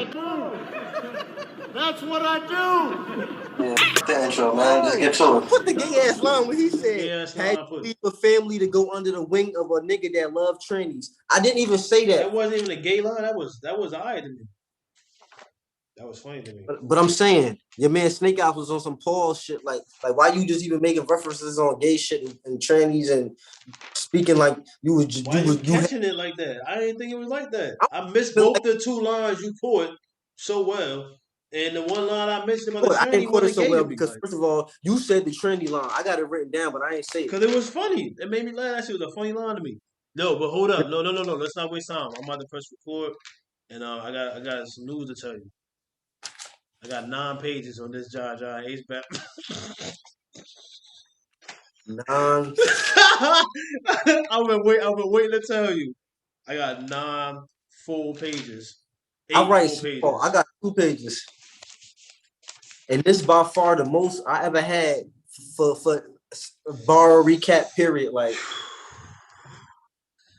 I do. That's what I do. Yeah, the intro, man. Just get to it. Put the gay ass line when he said, Had to leave a family to go under the wing of a nigga that loved trannies. I didn't even say that. That wasn't even a gay line. That was alright to me. That was funny to me. But I'm saying, your man Snake Eyes was on some Paul shit. Like why you just even making references on gay shit and trannies and speaking like you was just, why you catching it like that? I didn't think it was like that. I missed both the two lines you caught so well. And the one line I mentioned about the tranny I didn't quote it so well because, like, first of all, you said the trendy line. I got it written down, but I ain't say it. Because it was funny. It made me laugh. That shit was a funny line to me. No, but hold up. No. Let's not waste time. I'm about to press record. And I got some news to tell you. I got 9 pages on this John Ace back. 9. I've been waiting to tell you. I got 9 full pages. 8 I write full pages. I got 2 pages. And this by far the most I ever had for bar recap period. Like,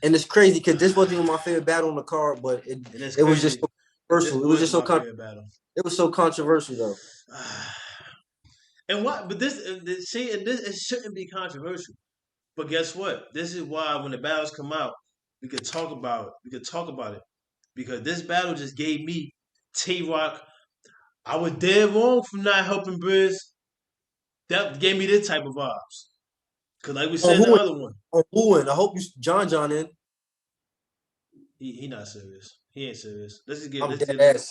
and it's crazy because this wasn't even my favorite battle on the card, but it was just so controversial. It was just so it was so controversial though. And what? But this it shouldn't be controversial. But guess what? This is why when the battles come out, we could talk about it. Because this battle just gave me Tay-Rock. I was dead wrong for not helping Briz. That gave me this type of vibes. Because like we said in the other one. I hope you John in. He not serious. He ain't serious. You're not dead ass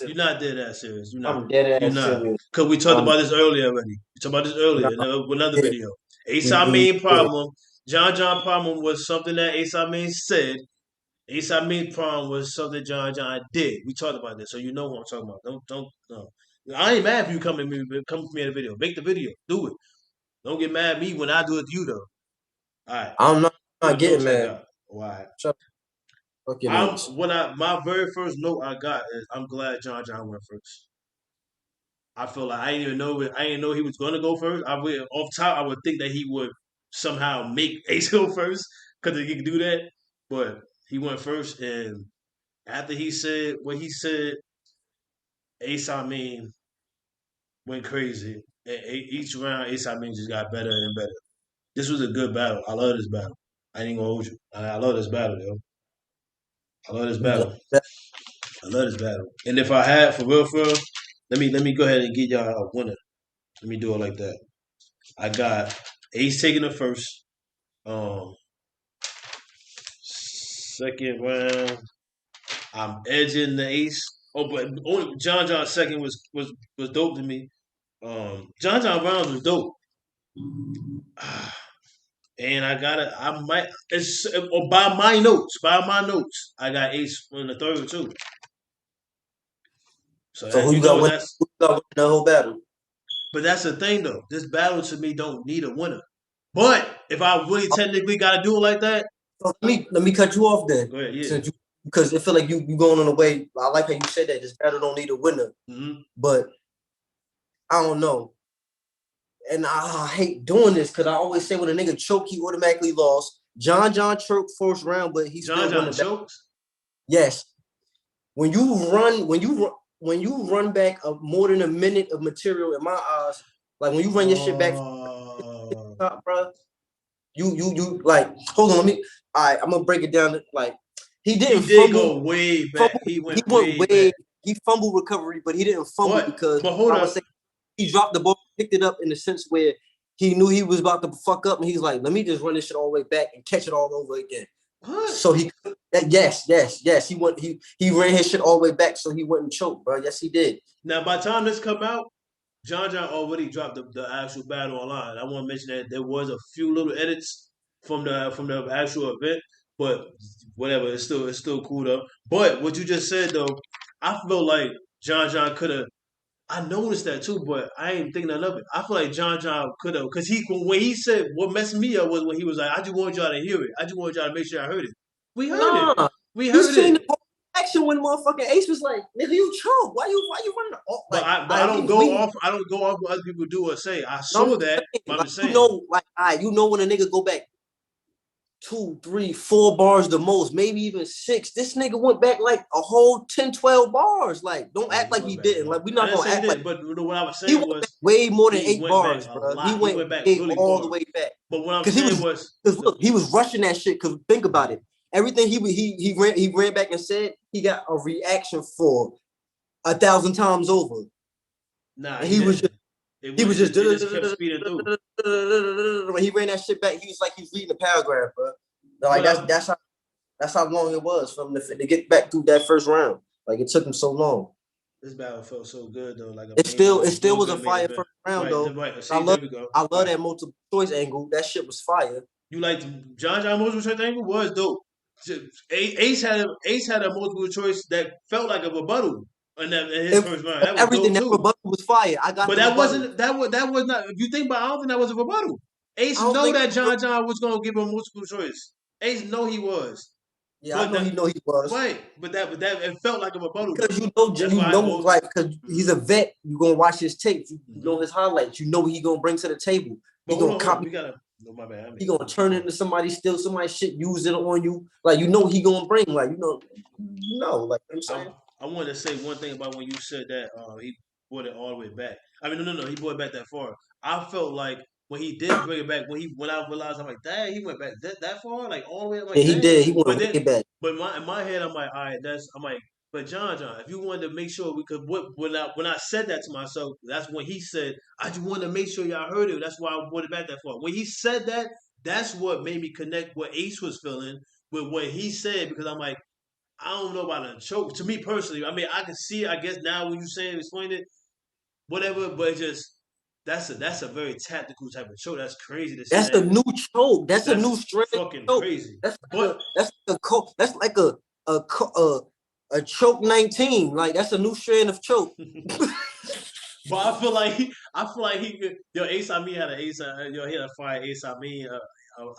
serious. You're not. I'm dead ass serious. Because we talked about this earlier already. We talked about this earlier in another video. Ace Amin problem. John problem was something that Ace Amin said. Ace Amin's problem was something John did. We talked about this, so you know what I'm talking about. Don't no. I ain't mad if you come for me in the video. Make the video. Do it. Don't get mad at me when I do it to you though. All right. I'm not getting mad. Why? Okay, my very first note I got is I'm glad John went first. I feel like I didn't know he was gonna go first. I would think that he would somehow make Ace go first because he could do that. But he went first, and after he said what he said, Ace Amin went crazy. And each round, Ace Amin just got better and better. This was a good battle. I love this battle. I ain't gonna hold you. I love this battle, yo. I love this battle. And if I had for real, let me go ahead and get y'all a winner. Let me do it like that. I got Ace taking the first. Second round, I'm edging the Ace. Oh, but only John second was dope to me. John rounds was dope. And by my notes, I got Ace in the third too. So who you got the whole battle? But that's the thing though. This battle to me don't need a winner. But if I really technically gotta do it like that. So let me cut you off then. Go ahead, yeah. Because it feel like you going on the way. I like how you said that this battle don't need a winner. Mm-hmm. But I don't know. And I hate doing this because I always say when a nigga choke, he automatically lost. John choked first round, but he still won the choked? Yes. When you run back more than a minute of material in my eyes, like when you run your shit back, bro, you like hold on, I'm gonna break it down. Like he did go way back. He went way back. He fumbled recovery, but he didn't fumble because he dropped the ball, picked it up in the sense where he knew he was about to fuck up, and he's like, let me just run this shit all the way back and catch it all over again. What? So yes. He ran his shit all the way back so he wouldn't choke, bro. Yes, he did. Now, by the time this come out, John already dropped the actual battle online. I want to mention that there was a few little edits from the actual event, but whatever, it's still cool though. But what you just said though, I feel like John could have. I noticed that too, but I ain't thinking of it. I feel like John could have, because when he said what messed me up was when he was like, I just want y'all to hear it. I just want y'all to make sure I heard it. We heard it. We heard it. The action when motherfucking Ace was like, nigga, you choke. Why you running? Like, I don't go off what other people do or say. I saw that. But I'm just saying. You know when a nigga go back 2, 3, 4 bars the most, maybe even 6. This nigga went back like a whole 10, 12 bars. Like, don't Yeah, act he like went he back, didn't. bro. Like, we're I not didn't gonna say he act like didn't, but what I was he saying went back was way more than he 8 went back bars, a bro. He lot. He went went back way really all the far. way back. But what I'm Cause he saying was, was, cause look, he was rushing that shit. Cause think about it, everything he ran back and said he got a reaction for 1,000 times over, nah, and he he was didn't. just It he went. was just It just kept speeding through. when he ran that shit back, he was like he's reading a paragraph, bro. Like But I, that's how long it was for him to get back through that first round. Like it took him so long. this battle felt so good though, like a It like still real was a good main fire event. first round Right, though. right. I See, there love we go. I love Right. that multiple choice angle. That shit was fire. You like John multiple choice angle was dope. Ace had a multiple choice that felt like a rebuttal in his first round. If That was everything dope that too. rebuttal was fire. I got But the that rebuttal. wasn't that was not. If you think about, it, I don't think that was a rebuttal. I Ace don't know think that so. John was gonna give him multiple choice. Ace know he was, Yeah, I but know he was. right. But that it felt like a rebuttal though. Because That's why I both. like, because he's a vet, you're gonna watch his tapes, you know Mm-hmm. his highlights, you know what he gonna bring to the table. But He gonna hold on. copy, We gotta. No, my bad. I he mean, gonna turn it into somebody, steal somebody's shit, use it on you. Like, you know he gonna bring, like, like I'm I saying. I wanted to say one thing about when you said that he brought it all the way back. I mean, no, he brought it back that far. I felt like when he did bring it back, when I realized, I'm like, dang, he went back that far, like all the way. I'm Yeah, like, he dang. did. He But went then, way back. but in my head, I'm like, all right, I'm like, but John, if you wanted to make sure we could, when I said that to myself, that's when he said, I just wanted to make sure y'all heard it. That's why I brought it back that far. When he said that, that's what made me connect what Ace was feeling with what he said, because I'm like, I don't know about a choke. To me personally, I mean, I can see it, I guess now when you saying explain it, whatever, but it just that's a very tactical type of choke. That's crazy to say That's that. a new choke. That's a That's new strand of fucking choke. crazy. That's But that's like a choke 19. Like, that's a new strand of choke. but I feel like he could. Yo, Ace Amin had an Ace. Yo, he had a fire Ace Amin.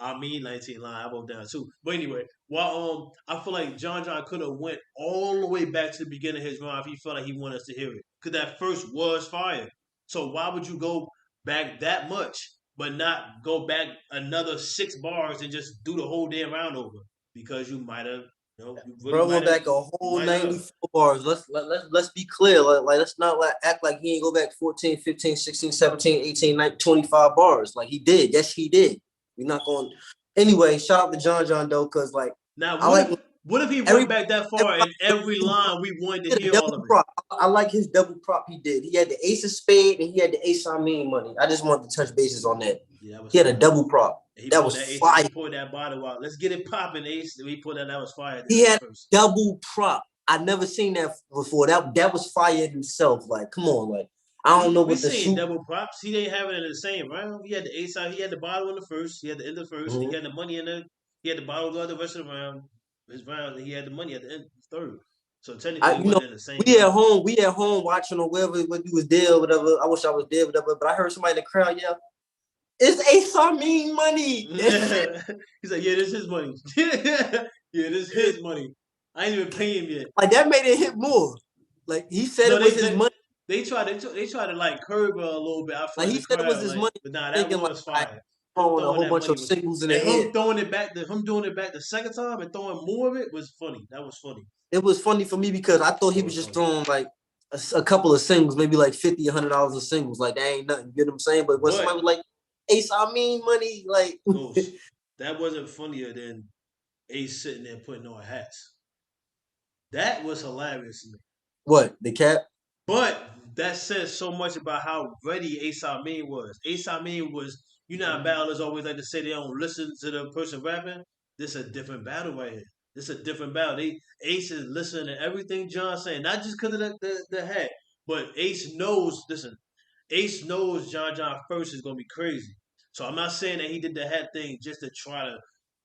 Amin 19 line. I wrote down too. But anyway, I feel like John could have went all the way back to the beginning of his run if he felt like he wanted us to hear it, because that first was fire. So why would you go back that much, but not go back another 6 bars and just do the whole damn round over? Because you might have, you really Bro might went have, back a whole might have. 94 bars. Let's be clear. Like let's not act like he ain't go back 14, 15, 16, 17, 18, 19, 25 bars. Like he did. Yes, he did. We're not going. Anyway, shout out to John though, because like Now, I like what if he every went back that far and everybody every line we wanted to did a hear all double of it? prop. I like his double prop he did. He had the ace of spade and he had the Ace Amin money. I just wanted to touch bases on that. Yeah, that was He had a fire. double prop. He That pulled was that ace. fire. He pulled that bottle out. Let's get it popping, Ace. He pulled that. That was fire at He the had first. double prop. I never seen that before. That was fire himself. Like, come on, like I don't know We what the seen shoot. double props. He didn't have it in the same round. He had the ace out. He had the bottle in the first. He had the end of the first. He Mhm. had the money in the. He had the bottle the rest of the round. His round. And he had the money at the end of the third. So technically, I it you know wasn't in the same round. we at home watching or wherever when you was there, whatever. I wish I was there, whatever. But I heard somebody in the crowd yell, "It's Ace Amin money." He's like, yeah, this is his money. Yeah, this is his money. I ain't even pay him yet. Like that made it hit more. Like he said No, it was his money. they tried to like curve her a little bit. I feel Like like he the said it was crowd his like, money. but nah, that Thinking like was I fire. Him throwing a throwing whole that bunch money of was, singles in the and air. him doing it back the second time and throwing more of it was funny. That was funny. It was funny for me because I thought he That was was just funny. throwing like a couple of singles, maybe like $50, $100 of singles. Like that ain't nothing. You get what I'm saying? But when somebody But was like, Ace Amin money, like Ghost, that wasn't funnier than Ace sitting there putting on hats. That was hilarious to me. what? The cap? But that says so much about how ready Ace Amin was. Ace Amin was, how battlers always like to say they don't listen to the person rapping. This is a different battle right here. This is a different battle. Ace is listening to everything John's saying, not just because of the hat, but Ace knows. Listen, Ace knows John first is gonna be crazy. So I'm not saying that he did the hat thing just to try to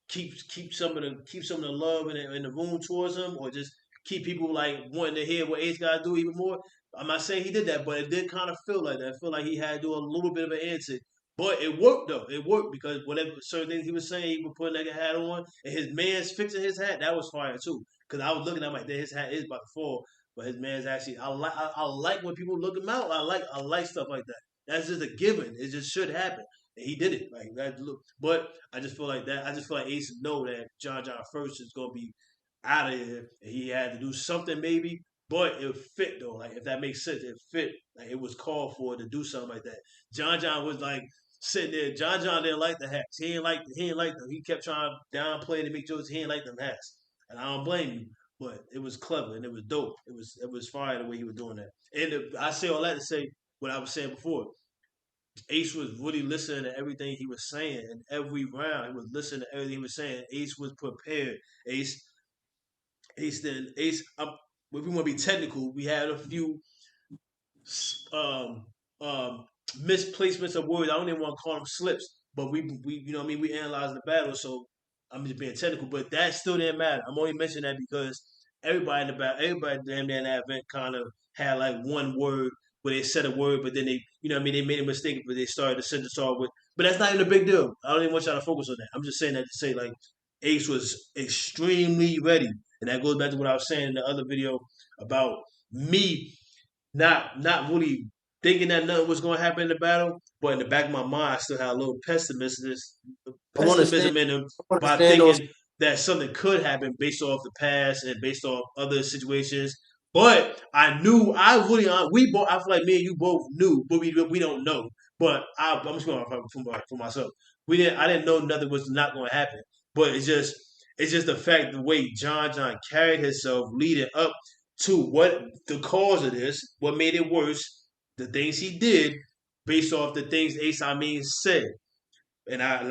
keep some of the love in the room towards him, or just keep people like wanting to hear what Ace got to do even more. I'm not saying he did that, but it did kind of feel like that. I feel like he had to do a little bit of an antic. But it worked though. It worked because whatever certain things he was saying, he was putting that hat on, and his man's fixing his hat. That was fire too. Because I was looking at him like, his hat is about to fall, but his man's actually. I like when people look him out. I like stuff like that. That's just a given. It just should happen. he did it like that. Look, but I just feel like that. I just feel like Ace know that John first is gonna be out of here, and he had to do something maybe. But it fit though, like if that makes sense, it fit. Like it was called for to do something like that. John was like sitting there. John didn't like the hats. He didn't like them. He kept trying to downplay to make jokes. He didn't like them hats, and I don't blame you. But it was clever and it was dope. It was fire the way he was doing that. And I say all that to say what I was saying before. Ace was really listening to everything he was saying, and every round he was listening to everything he was saying. Ace was prepared. Ace, Ace. If we want to be technical, we had a few um, um, misplacements of words. I don't even want to call them slips, but we you know what I mean, we analyzed the battle, so I'm just being technical. But that still didn't matter. I'm only mentioning that because everybody in the battle, everybody damn near in that event kind of had like one word where they said a word, but then they, you know what I mean, they made a mistake, but they started the sentence off with. But that's not even a big deal. I don't even want y'all to focus on that. I'm just saying that to say like Ace was extremely ready, and that goes back to what I was saying in the other video about me not really thinking that nothing was going to happen in the battle, but in the back of my mind, I still had a little I want to stand. pessimism in him I want to by stand on. thinking that something could happen based off the past and based off other situations. But I knew we both. I feel like me and you both knew, but we don't know. But I'm just going for myself. I didn't know nothing was not going to happen. But it's just the fact the way John carried himself leading up to what the cause of this, what made it worse, the things he did based off the things Ace Amin said. And I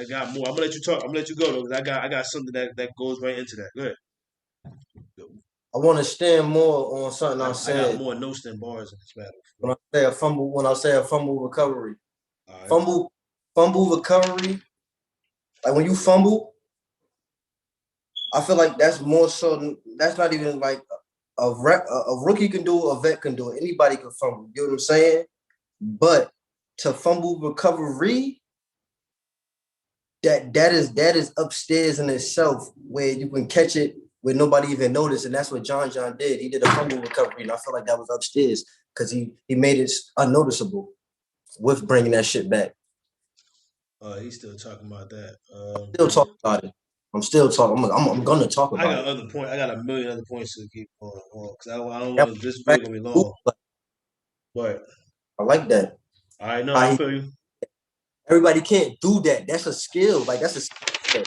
got more. I'm gonna let you talk. I'm gonna let you go though, because I got something that goes right into that. Go ahead. I want to stand more on something I I got said more notes than bars in this battle. when I say a fumble. When I say a fumble recovery, All right. fumble recovery. Like when you fumble, I feel like that's more so. That's not even like a rookie can do it, a vet can do it. Anybody can fumble. You know what I'm saying? But to fumble recovery, that is upstairs in itself where you can catch it where nobody even noticed, and that's what John did. He did a fumble recovery, and I feel like that was upstairs because he made it unnoticeable with bringing that shit back. He's still talking about that. Still talking about it. I'm still talking. I'm gonna talk about I got it. other point. I got a million other points to keep on because I don't That want this video gonna be long. But I like that. I know I feel you. Everybody can't do that. That's a skill. Like that's a skill.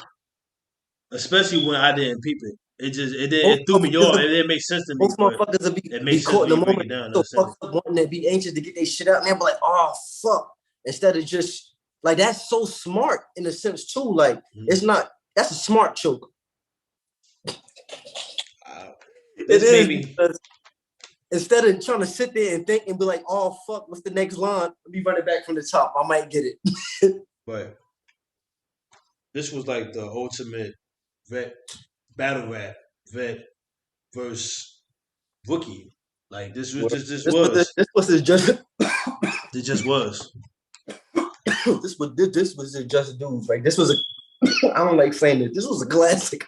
Especially when I didn't peep it. Most It threw me off. It didn't make sense to me, most but motherfuckers will it be makes sense caught when in you the break it moment. down. So Understand? fucked up wanting to be anxious to get their shit out, and they'll be like, "Oh fuck!" Instead of just like that's so smart in a sense too. Like it's not. That's a smart choke. It This is made me. because instead of trying to sit there and think and be like, "Oh fuck, what's the next line?" Let me run it back from the top. I might get it. But this was like the ultimate vet battle rap vet versus rookie. Like this was just was. This was the just It just was. this was the just dudes. Like this was a I don't like saying this. This was a classic.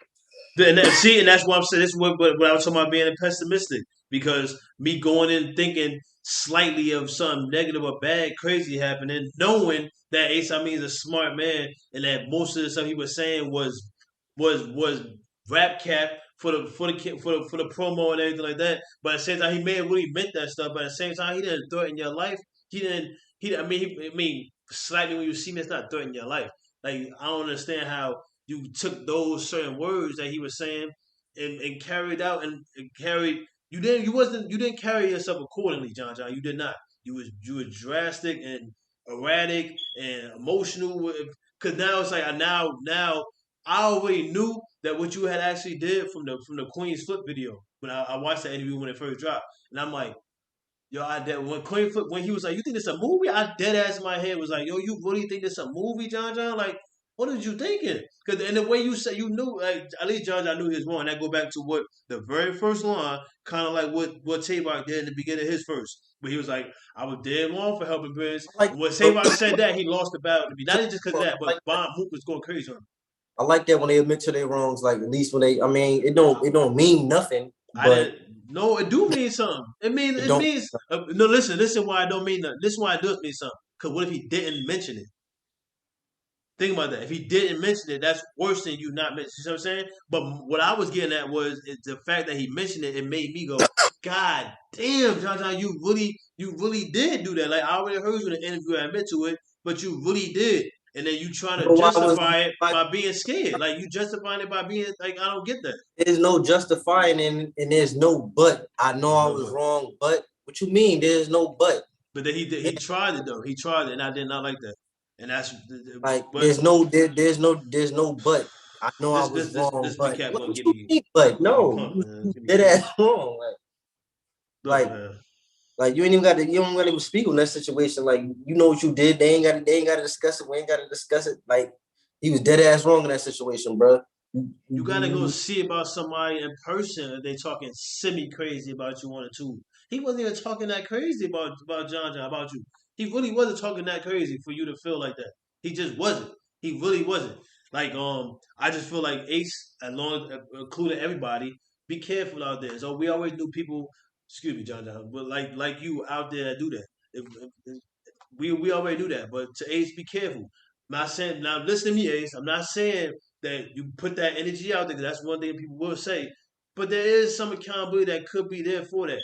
And that's why I'm saying this is what I was talking about being pessimistic, because me going in thinking slightly of something negative or bad, crazy happening, knowing that Ace Amin is a smart man and that most of the stuff he was saying was rap cap for the promo and everything like that. But at the same time, he may have really meant that stuff. But at the same time, he didn't threaten your life. He didn't. I mean, slightly when you see me, it's not threatening your life. Like I don't understand how you took those certain words that he was saying and carried out and carried. You didn't carry yourself accordingly, John. You did not. You was drastic and erratic and emotional. Because now it's like now I already knew that what you had actually did from the Queen's Flip video when I watched that interview when it first dropped, and I'm like, yo, when Queen Flip when he was like, you think it's a movie? I dead ass in my head was like, yo, you really think it's a movie, John? Like, what was you thinking? Because and the way you said you knew, like at least John knew he was wrong. That go back to what the very first line, kind of like what Tavok did in the beginning of his first, but he was like, I was dead wrong for helping Prince. Like When Tavok said that, he lost the battle to me. Not just because of that, but Bob Mook was going crazy on him. I like that when they admit to their wrongs. Like at least when they, I mean, it don't mean nothing, I but didn't. No, it do mean something. It it don't. means. No, listen why it don't mean nothing. This is why it does mean something. Because what if he didn't mention it? Think about that. If he didn't mention it, that's worse than you not mentioning. You know what I'm saying? But what I was getting at was the fact that he mentioned it. It made me go, God damn, John, you really did do that. Like I already heard you in the interview, I admit to it, but you really did. And then you trying to But why was justify it why, by being scared. Like you justifying it by being like, I don't get that. there's no justifying and there's no but. I know There's I no was but. wrong, but what you mean? There's no but. But then he tried it though. He tried it, and I did not like that. And that's Like but there's no but. I know I was wrong, this but recap what gonna you mean? But get me no, pumped, man. you Get me did pumped. that wrong. Look, Like man. like you ain't even got to you don't got to even speak on that situation. Like you know what you did. They ain't got to discuss it. We ain't got to discuss it. Like he was dead ass wrong in that situation, bro. You gotta go see about somebody in person if they talking semi crazy about you on a tube. He wasn't even talking that crazy about John about you. He really wasn't talking that crazy for you to feel like that. He just wasn't. He really wasn't. Like I just feel like Ace, as long as including everybody, be careful out there. So we always knew people. Excuse me, John, but like you out there that do that. We already knew that, but to Ace, be careful. I'm not saying now. Listen to me, Ace. I'm not saying that you put that energy out there. 'Cause that's one thing people will say, but there is some accountability that could be there for that.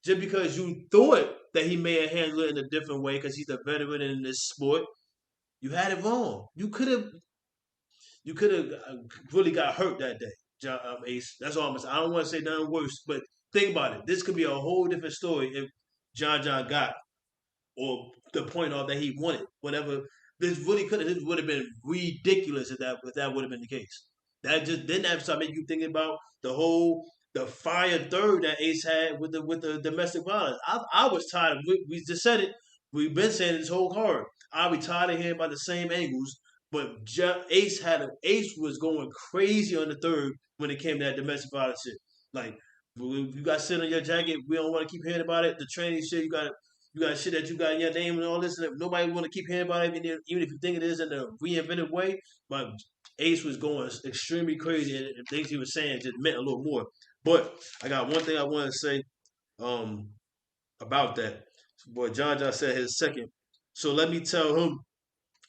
Just because you thought that he may have handled it in a different way because he's a veteran in this sport, you had it wrong. You could have really got hurt that day, Ace. That's all I'm saying. I don't want to say nothing worse, but think about it. This could be a whole different story if John got or the point off that he wanted. Whatever this would have been ridiculous if that would have been the case. That just didn't have to start making you thinking about the fire third that Ace had with the domestic violence. I was tired of we just said it. We've been saying this whole card. I be tired of hearing about the same angles. But Ace was going crazy on the third when it came to that domestic violence shit. Like you got shit on your jacket, we don't want to keep hearing about it. The training shit, you got shit that you got in your name and all this, and nobody want to keep hearing about it, even if you think it is in a reinvented way. But Ace was going extremely crazy, and things he was saying just meant a little more. But I got one thing I want to say um, about that. Boy, John said his second. So let me tell him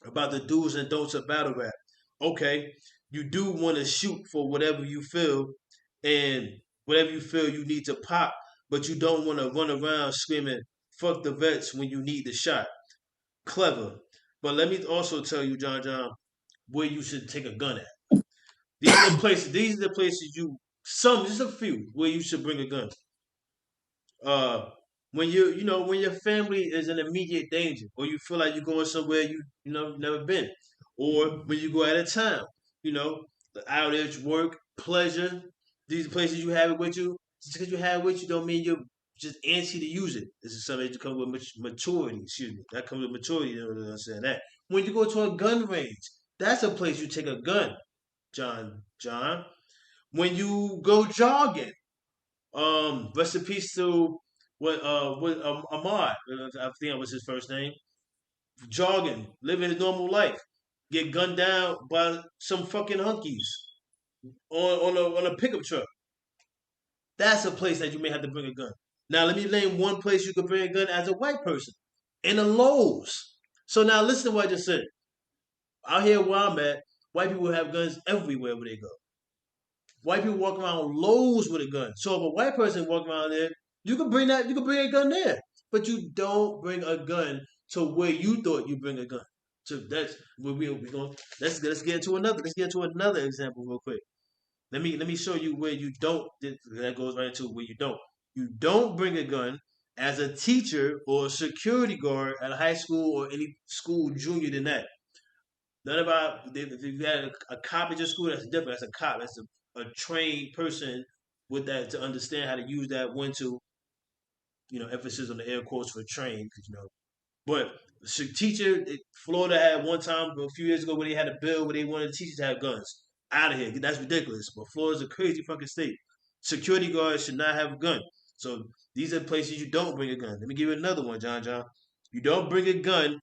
about the do's and don'ts of battle rap. Okay, you do want to shoot for whatever you feel, and whatever you feel you need to pop, but you don't want to run around screaming "fuck the vets" when you need the shot. Clever, but let me also tell you, John, where you should take a gun at. These are the places. These are the places just a few where you should bring a gun. uh when when your family is in immediate danger, or you feel like you're going somewhere never been, or when you go out of town, you know, the outage, work, pleasure, these places you have it with you. Just because you have it with you don't mean you're just antsy to use it. This is something that comes with maturity. Excuse me, that comes with maturity. You know what I'm saying? That when you go to a gun range, that's a place you take a gun, John. When you go jogging, rest in peace to Ahmad. I think that was his first name. Jogging, living his normal life, get gunned down by some fucking hunkies on a pickup truck. That's a place that you may have to bring a gun. Now let me name one place you could bring a gun as a white person. In the Lowe's. So now listen to what I just said. Out here where I'm at, white people have guns everywhere where they go. White people walk around Lowe's with a gun. So if a white person walk around there, you can bring a gun there. But you don't bring a gun to where you thought you bring a gun. So that's where we going. Let's get into another example real quick. Let me show you where you don't. That goes right into where you don't. You don't bring a gun as a teacher or a security guard at a high school or any school junior than that. None about if you had a cop at your school, that's different. That's a cop. That's a trained person with that to understand how to use that when to, emphasis on the air quotes for trained, because. But teacher, Florida had one time a few years ago where they had a bill where they wanted teachers to have guns. Out of here, that's ridiculous. But Florida's a crazy fucking state. Security guards should not have a gun. So these are places you don't bring a gun. Let me give you another one, John. You don't bring a gun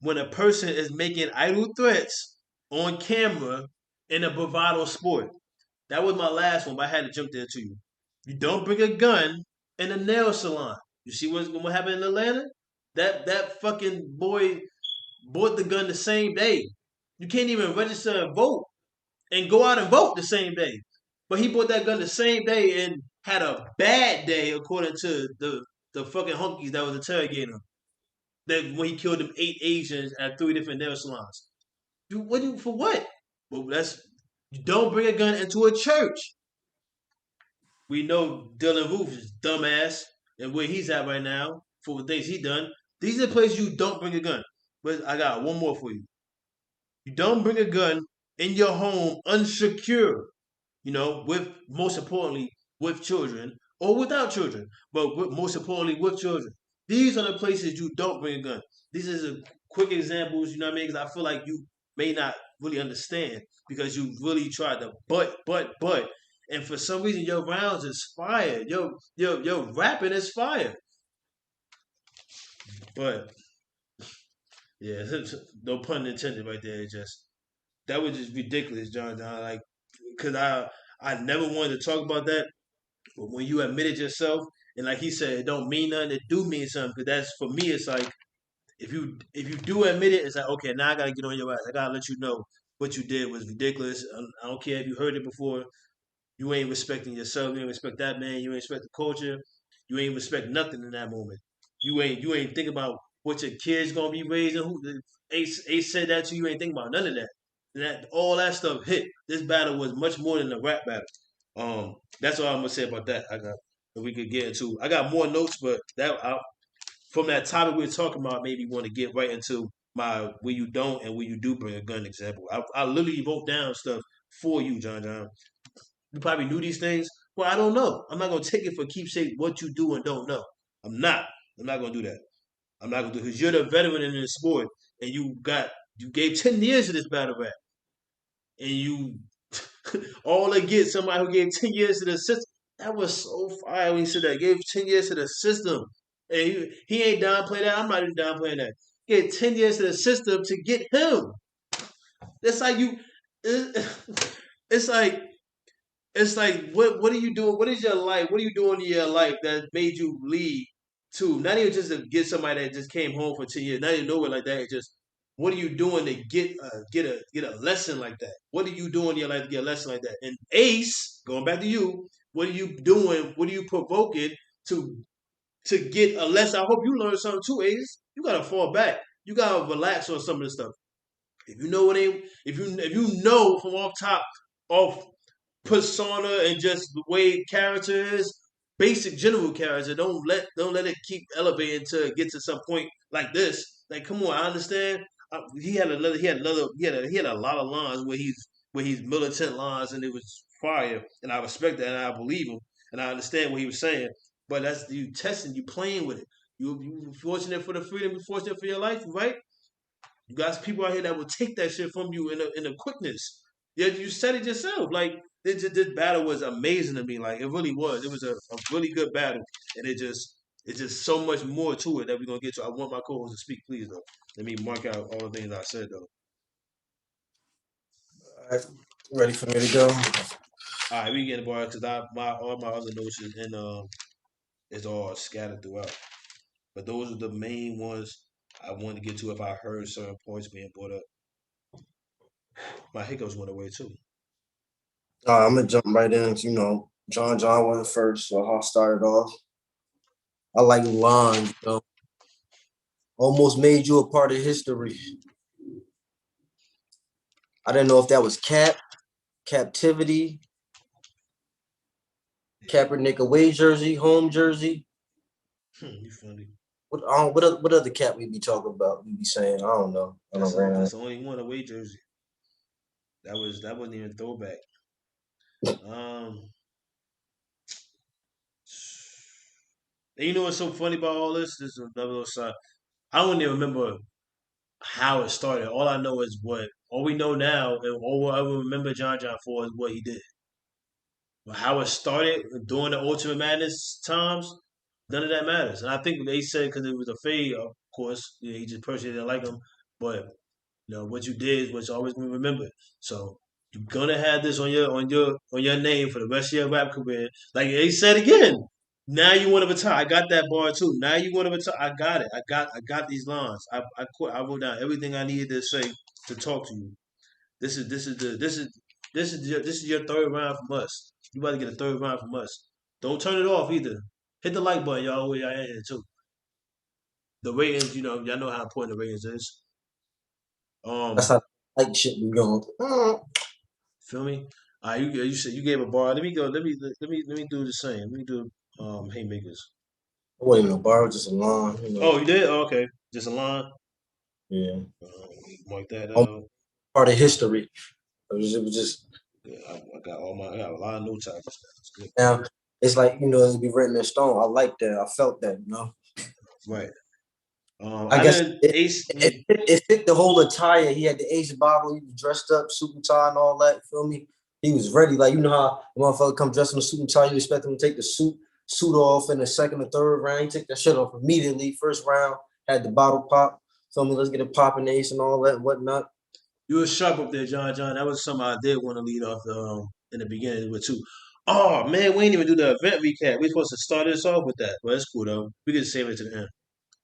when a person is making idle threats on camera in a bravado sport. That was my last one, but I had to jump there to you. You don't bring a gun in a nail salon. You see what happened in Atlanta? That fucking boy bought the gun the same day. You can't even register and vote and go out and vote the same day. But he bought that gun the same day and had a bad day, according to the fucking hunkies that was interrogating him. That when he killed them 8 Asians at 3 different nail salons. For what? Well, that's you don't bring a gun into a church. We know Dylan Roof is dumbass and where he's at right now for the things he done. These are the places you don't bring a gun. But I got one more for you. You don't bring a gun in your home unsecure. With most importantly with children or without children, but most importantly with children. These are the places you don't bring a gun. These are the quick examples, you know what I mean? Because I feel like you may not really understand because you really tried to but, and for some reason your rounds is fired. Your rapping is fired. But yeah, no pun intended right there. It's just that was just ridiculous, John. Like, cause I never wanted to talk about that. But when you admit it yourself, and like he said, it don't mean nothing. It do mean something. Because that's for me. It's like if you do admit it, it's like okay, now I gotta get on your ass. I gotta let you know what you did was ridiculous. I don't care if you heard it before. You ain't respecting yourself. You ain't respect that man. You ain't respect the culture. You ain't respect nothing in that moment. You ain't think about what your kids gonna be raised and who. Ace said that to you. You ain't think about none of that. All that stuff hit. This battle was much more than a rap battle. That's all I'm gonna say about that. We could get into. I got more notes, but from that topic we were talking about, maybe want to get right into my where you don't and where you do bring a gun example. I literally wrote down stuff for you, John. You probably knew these things. Well, I don't know. I'm not gonna take it for keepsake what you do and don't know. I'm not. I'm not gonna do that. I'm not gonna do it because you're the veteran in this sport and you gave 10 years to this battle rap and you all they get somebody who gave 10 years to the system. That was so fire when he said that. Gave 10 years to the system. And he ain't downplaying that. I'm not even downplaying that. He gave 10 years to the system to get him. That's like you. It's like what are you doing? What is your life? What are you doing in your life that made you lead to not even just to get somebody that just came home for 10 years, not even nowhere like that. It's just what are you doing to get a lesson like that? What are you doing in your life to get a lesson like that? And Ace, going back to you, what are you doing? What are you provoking to get a lesson? I hope you learn something too, Ace. You gotta fall back. You gotta relax on some of this stuff. If you know what they, if you know from off persona and just the way character is, basic general character. Don't let it keep elevating to get to some point like this. Like, come on, I understand. He had a lot of lines where he's militant lines and it was fire, and I respect that and I believe him and I understand what he was saying. But that's you testing, you playing with it. You fortunate for the freedom, you fortunate for your life, right? You got people out here that will take that shit from you in a quickness. Yeah, you said it yourself. Like this battle was amazing to me. Like it really was. It was a really good battle, and it's just so much more to it that we're gonna get to. I want my co-host to speak, please though. Let me mark out all the things I said though. All right, ready for me to go? All right, we get the bar because all my other notes is all scattered throughout. But those are the main ones I wanted to get to if I heard certain points being brought up. My hiccups went away too. I'm gonna jump right in. John went first, so I'll start it off. I like lines, almost made you a part of history. I didn't know if that was captivity, Kaepernick away jersey, home jersey. You funny. What other cap we be talking about? We be saying I don't know. That's the only one away jersey. That wasn't even throwback. And you know what's so funny about all this? This is another little side. I don't even remember how it started. All I know is all we know now, and all I remember John for is what he did. But how it started during the Ultimate Madness times, none of that matters. And I think they said because it was a fade, of course, he just personally didn't like him. But what you did is what's always been remembered. So you're gonna have this on your name for the rest of your rap career. Like he said again, Now you want to retire. I got that bar too. Now you want to retire. I got it. I got these lines. I wrote down everything I needed to say to talk to you. This is your third round from us. You about to get a third round from us. Don't turn it off either. Hit the like button, y'all. Where y'all in here too. The ratings, y'all know how important the ratings is. That's how like shit be going. Feel me? You said you gave a bar. Let me go. Let me do the same. Let me do haymakers. It wasn't even a bar, it was just a line, you know. Oh, you did? Oh, okay. Just a line. Yeah. Mark that I'm out. part of history. It was just Yeah, I got a lot of notes out. That's good. now it's like, it'd be written in stone. I like that. I felt that, Right. I I guess didn't it, Ace. it, it fit the whole attire. He had the ace bottle. He was dressed up, suit and tie and all that. You feel me? He was ready. Like, you know how a motherfucker come dressed in a suit and tie, you expect him to take the suit off in the second or third round. He took that shit off immediately. First round, had the bottle pop. Feel me? Let's get it popping, ace and all that and whatnot. You were sharp up there, John. John, that was something I did want to lead off in the beginning with too. Oh man, we ain't even do the event recap. We supposed to start this off with that, but it's cool though. We can save it to the end.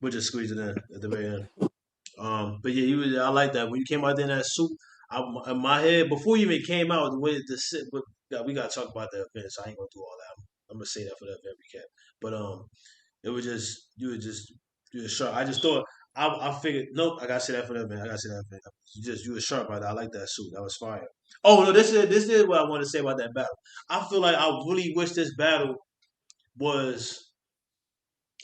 We'll just squeeze it in at the very end. But yeah, I like that when you came out there in that suit. In my head, before you even came out, the way to sit, but we got to talk about that event. So I ain't gonna do all that. I'm gonna say that for the event recap. But it was just you were sharp. I just thought I figured nope. I gotta say that for that event. I gotta say that event. You were sharp about that. I like that suit. That was fire. Oh no, this is what I want to say about that battle. I feel like I really wish this battle was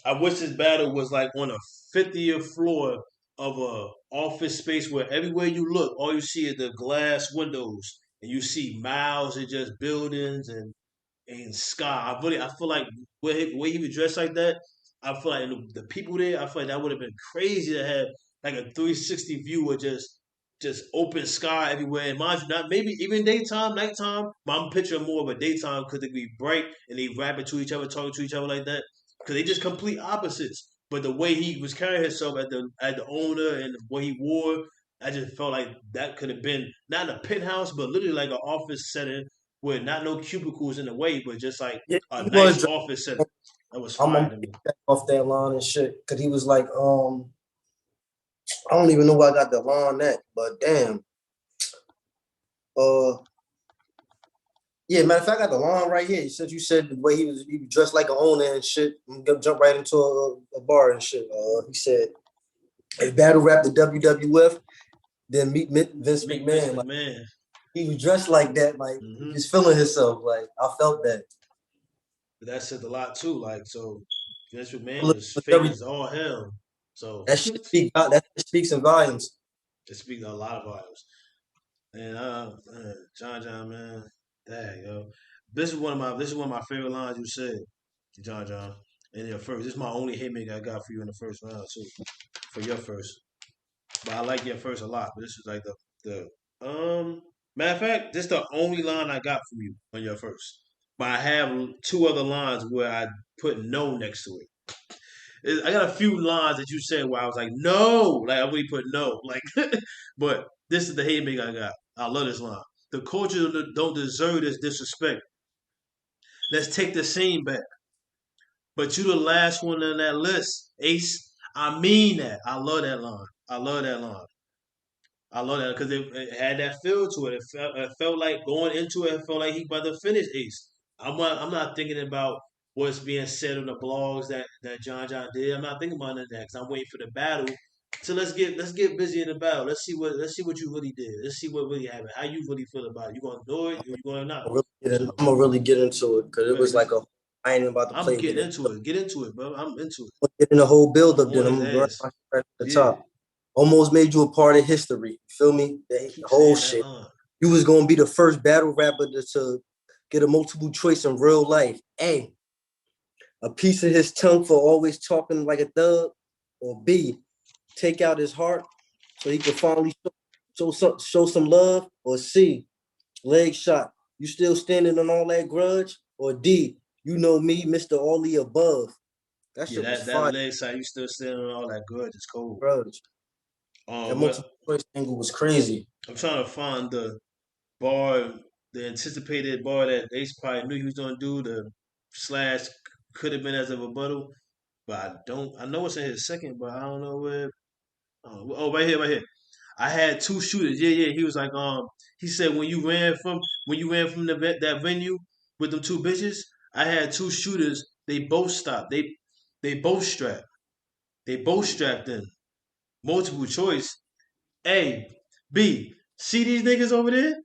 I wish this battle was like on a 50th floor of a office space where everywhere you look, all you see is the glass windows, and you see miles of just buildings and sky. I feel like where he was dressed like that. I feel like the people there. I feel like that would have been crazy to have like a 360 view of just open sky everywhere. And mind you, not maybe even daytime, nighttime. But I'm picturing more of a daytime because they be bright and they rapping to each other, talking to each other like that. Because they just complete opposites. But the way he was carrying himself at the owner and what he wore, I just felt like that could have been not in a penthouse, but literally like an office setting with not no cubicles in the way, but just like Yeah, a he nice was. office setting. That was I'm fire to me. off that line and shit. Cause he was like, I don't even know where I got the line at, but damn. Uh, yeah, matter of fact, I got the line right here. You said the way he was dressed like an owner and shit. I'm gonna jump right into a bar and shit. He said, "If battle rap the WWF, then meet Vince Meet Vince McMahon." Like McMahon. he was dressed like that, like he Mm-hmm. was feeling himself. Like I felt that. But that said a lot too. Like so, Vince McMahon Look, was with fake every- as all hell. So that shit speaks in volumes. it speaks a lot of volumes. And John, man, dang yo, this is one of my favorite lines you said, John. In your first, this is my only hitmaker I got for you in the first round too, for your first. But I like your first a lot. But this is like the matter of fact, this is the only line I got from you on your first. But I have two other lines where I put no next to it. I got a few lines that you said where I was like, no, like I really put no, like, but this is the haymaker I got. I love this line. The culture don't deserve this disrespect. Let's take the scene back. But you the last one on that list, Ace. I mean that. I love that line. I love that line. I love that because it had that feel to it. It felt like going into it. It felt like he about to finish Ace. I'm not thinking about what's being said on the blogs that John did. I'm not thinking about none of that because I'm waiting for the battle. So let's get busy in the battle. Let's see what you really did. Let's see what really happened. How you really feel about it. You gonna do it or you gonna not? So I'm gonna really get into it because go it ahead. was like I ain't even about to I'm play with getting it. into it. Get into it, bro. I'm into it. Get in the whole build I'm up, then on I'm his gonna run ass. my shit right to the Yeah. top. Almost made you a part of history. You feel me? The Keep whole saying that shit. line. You was gonna be the first battle rapper to get a multiple choice in real life. A, a piece of his tongue for always talking like a thug, or B, take out his heart so he could finally show some love, or C, leg shot. You still standing on all that grudge, or D, you know me, Mr. All the Above. That Yeah, shit was that fire, leg side, you still standing on all that good. It's cold. grudge. That What multiple choice angle was crazy. I'm trying to find the bar, the anticipated bar that Ace probably knew he was gonna do the slash could have been as a rebuttal, but I don't. I know it's in his second, but I don't know where. Oh, right here, right here. I had two shooters. Yeah, yeah. He was like, he said when you ran from that venue with them two bitches, I had two shooters. They both stopped. They both strapped. They both strapped in. Multiple choice. A, B. See these niggas over there?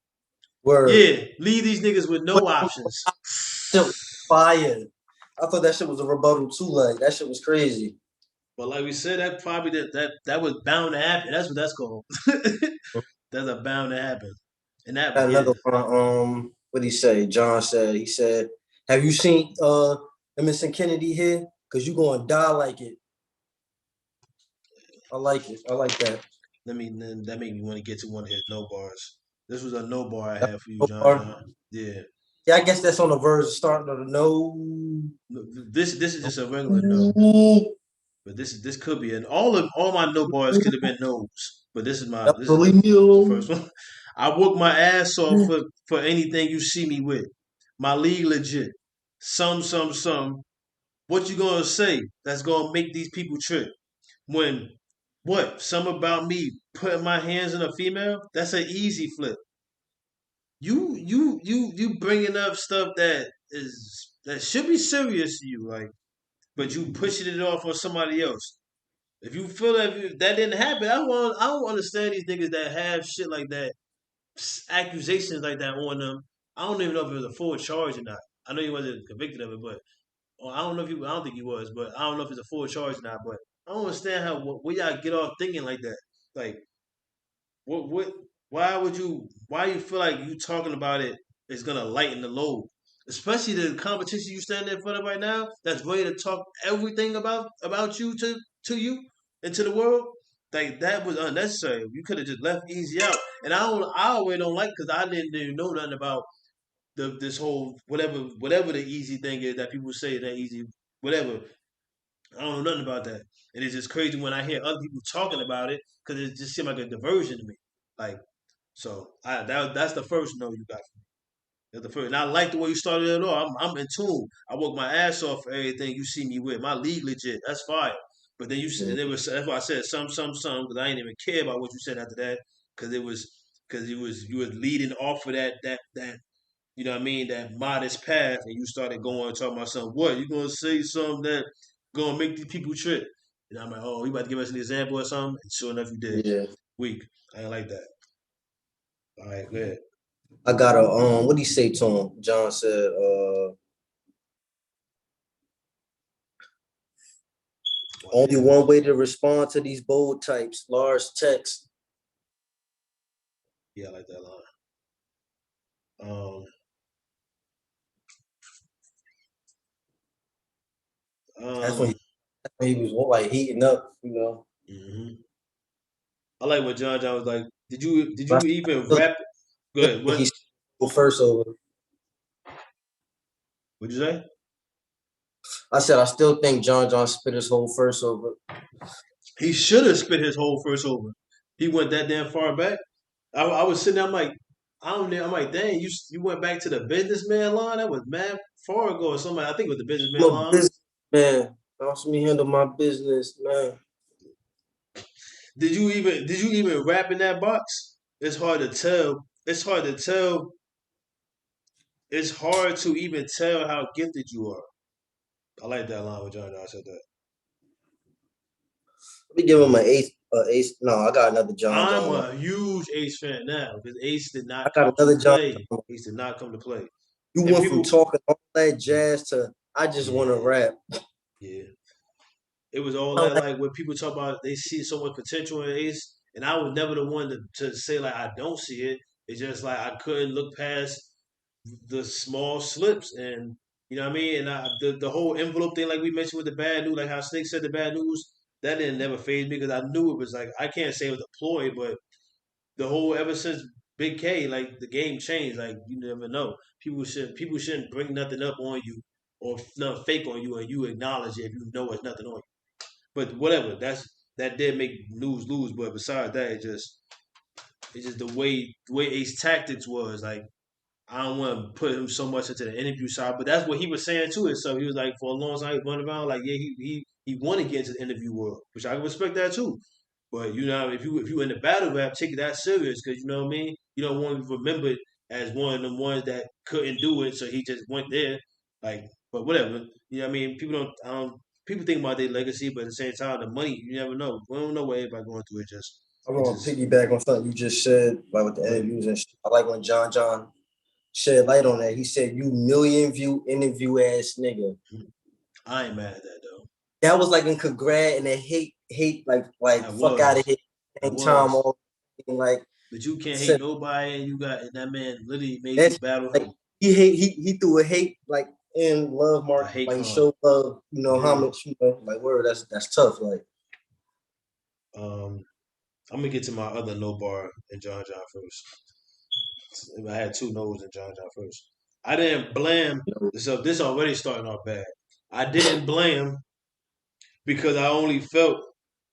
Word. Yeah, leave these niggas with no options. Shit was fire. I thought that shit was a rebuttal too. Like that shit was crazy. But like we said, that probably that was bound to happen. That's what that's called. That's a bound to happen. And that, Got yeah, another one. What did he say? John said. He said, "Have you seen Emerson Kennedy here? Cause you gonna die like it." I like it. I like that. that made me want to get to one of his no bars. This was a no bar I That's had for you, so John far. John. Yeah. Yeah, I guess that's on the verge starting of the no. This is just a regular no. But this could be, and all my no bars could have been no's. But this is the first one. I work my ass off for anything you see me with. My league legit. Some. What you gonna say that's gonna make these people trip? When what? Some about me putting my hands in a female? That's an easy flip. You bringing up stuff that should be serious to you, like, but you pushing it off on somebody else. If you feel that if that didn't happen, I don't understand these niggas that have shit like that, accusations like that on them. I don't even know if it was a full charge or not. I know he wasn't convicted of it, but or I don't know if I don't think he was, but I don't know if it's a full charge or not. But I don't understand how where y'all get off thinking like that. Like what why you feel like you talking about it is gonna lighten the load? Especially the competition you stand in front of right now that's ready to talk everything about you to you and to the world. Like that was unnecessary. You could have just left easy out. And I always don't like because I didn't even know nothing about this whole whatever the easy thing is that people say that easy whatever. I don't know nothing about that. And it's just crazy when I hear other people talking about it because it just seemed like a diversion to me. Like so, that's the first no you got from me. That's the first, and I like the way you started it off. I'm in tune. I work my ass off for everything you see me with. My league legit. That's fire. But then you said and it was that's why I said some because I didn't even care about what you said after that because it was because you was leading off of that you know what I mean, that modest path, and you started going talking about something. What you gonna say something that gonna make these people trip? And I'm like, oh, you about to give us an example or something? And sure enough, you did. Yeah, Weak. I ain't like that. All right, go ahead. I got a What did he say to him? John said, Oh, only damn. one way to respond to these bold types, large text. Yeah, I like that line. That's when Um, he was like heating up, you know. mhm. I like what John was like. Did But you even I rap? Go still ahead. think What? he's first over. What'd you say? I said I still think John spit his whole first over. He should have spit his whole first over. He went that damn far back. I was sitting there. I'm like, I don't know. I'm like, dang, you went back to the businessman line. That was mad far ago or something. I think it was the I'm businessman a line. business man. Helps me handle my business, man. Did you even rap in that box? It's hard to tell. It's hard to tell. It's hard to even tell how gifted you are. I like that line with John said that. Let me give him an ace. Ace. No, I got another I'm John one. a huge Ace fan now because Ace did I not got come to another John. play. Ace did not come to play. You And went from people, talking all that jazz to I just want to yeah, rap. yeah. It was all I that like, like when people talk about they see so much potential in Ace, and I was never the one to say like I don't see it. It's just like I couldn't look past the small slips, and you know what I mean. And the whole envelope thing, like we mentioned with the bad news, like how Snake said the bad news, that didn't never phase me because I knew it was like I can't say it was a ploy, but the whole ever since Big K, like the game changed. Like you never know. People shouldn't bring nothing up on you or nothing fake on you, and you acknowledge it if you know it's nothing on you. But whatever, that did make news lose. But besides that, it's just the way Ace tactics was like. I don't want to put him so much into the interview side, but that's what he was saying to it. So he was like, for a long time, he running around like, yeah, he want to get into the interview world, which I can respect that too. But you know, if you in the battle rap, take it that serious because you know what I mean. You don't want to be remembered as one of them ones that couldn't do it, so he just went there. Like, but whatever. You know what I mean? People don't. People think about their legacy, but at the same time, the money you never know. We don't know what everybody going through. I'm It gonna just. piggyback on something you just said, like with the But interviews and shit. I like when John shed light on that. He said, "You million view interview ass nigga." I ain't mad at that though. That was like in congrat and then hate like That fuck out of was. here. That Same time, was. all like But you can't hate said nobody, and you got and that man literally made you that's battle like him. he threw a hate like in love A mark, hate like he crime. showed love, Yeah. homage, like word. That's tough. Like I'm gonna get to my other no bar in John John first. I had two no's in John John first. I didn't blame. So this already starting off bad. I didn't blame because I only felt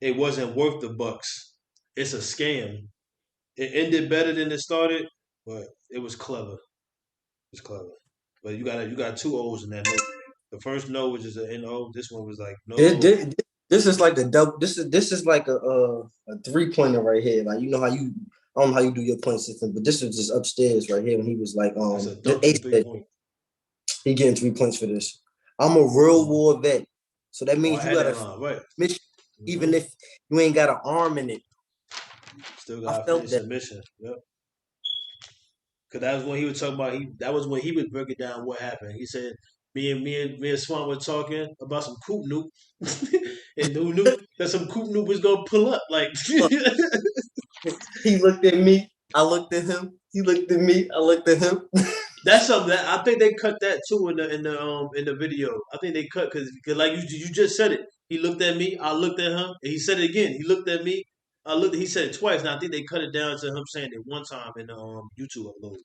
it wasn't worth the bucks. It's a scam. It ended better than it started, but it was clever. It's clever. But you got two O's in that no. The first no was just an N-O. This one was like this, no. this, this is like a double. This is like a 3-pointer right here. Like you know how you I don't know how you do your point system, but this was just upstairs right here when he was like That's a the dunk Ace and three said point. he getting 3 points for this. I'm a real Mm-hmm. war vet, so that Oh, I means you had got that a line right. mission even Mm-hmm. if you ain't got an arm in it. Still I gotta felt finish that. the mission. Yep. Cause that was when he was talking about that was when he was breaking down what happened. He said me and Swan were talking about some coop noop, and who knew that some coop noop was gonna pull up like. He looked at me. I looked at him. He looked at me. I looked at him. That's something that I think they cut that too in the video. I think they cut because like you just said it. He looked at me. I looked at him, and he said it again. He looked at me. I looked. He said it twice. Now I think they cut it down to him saying it one time in the YouTube upload.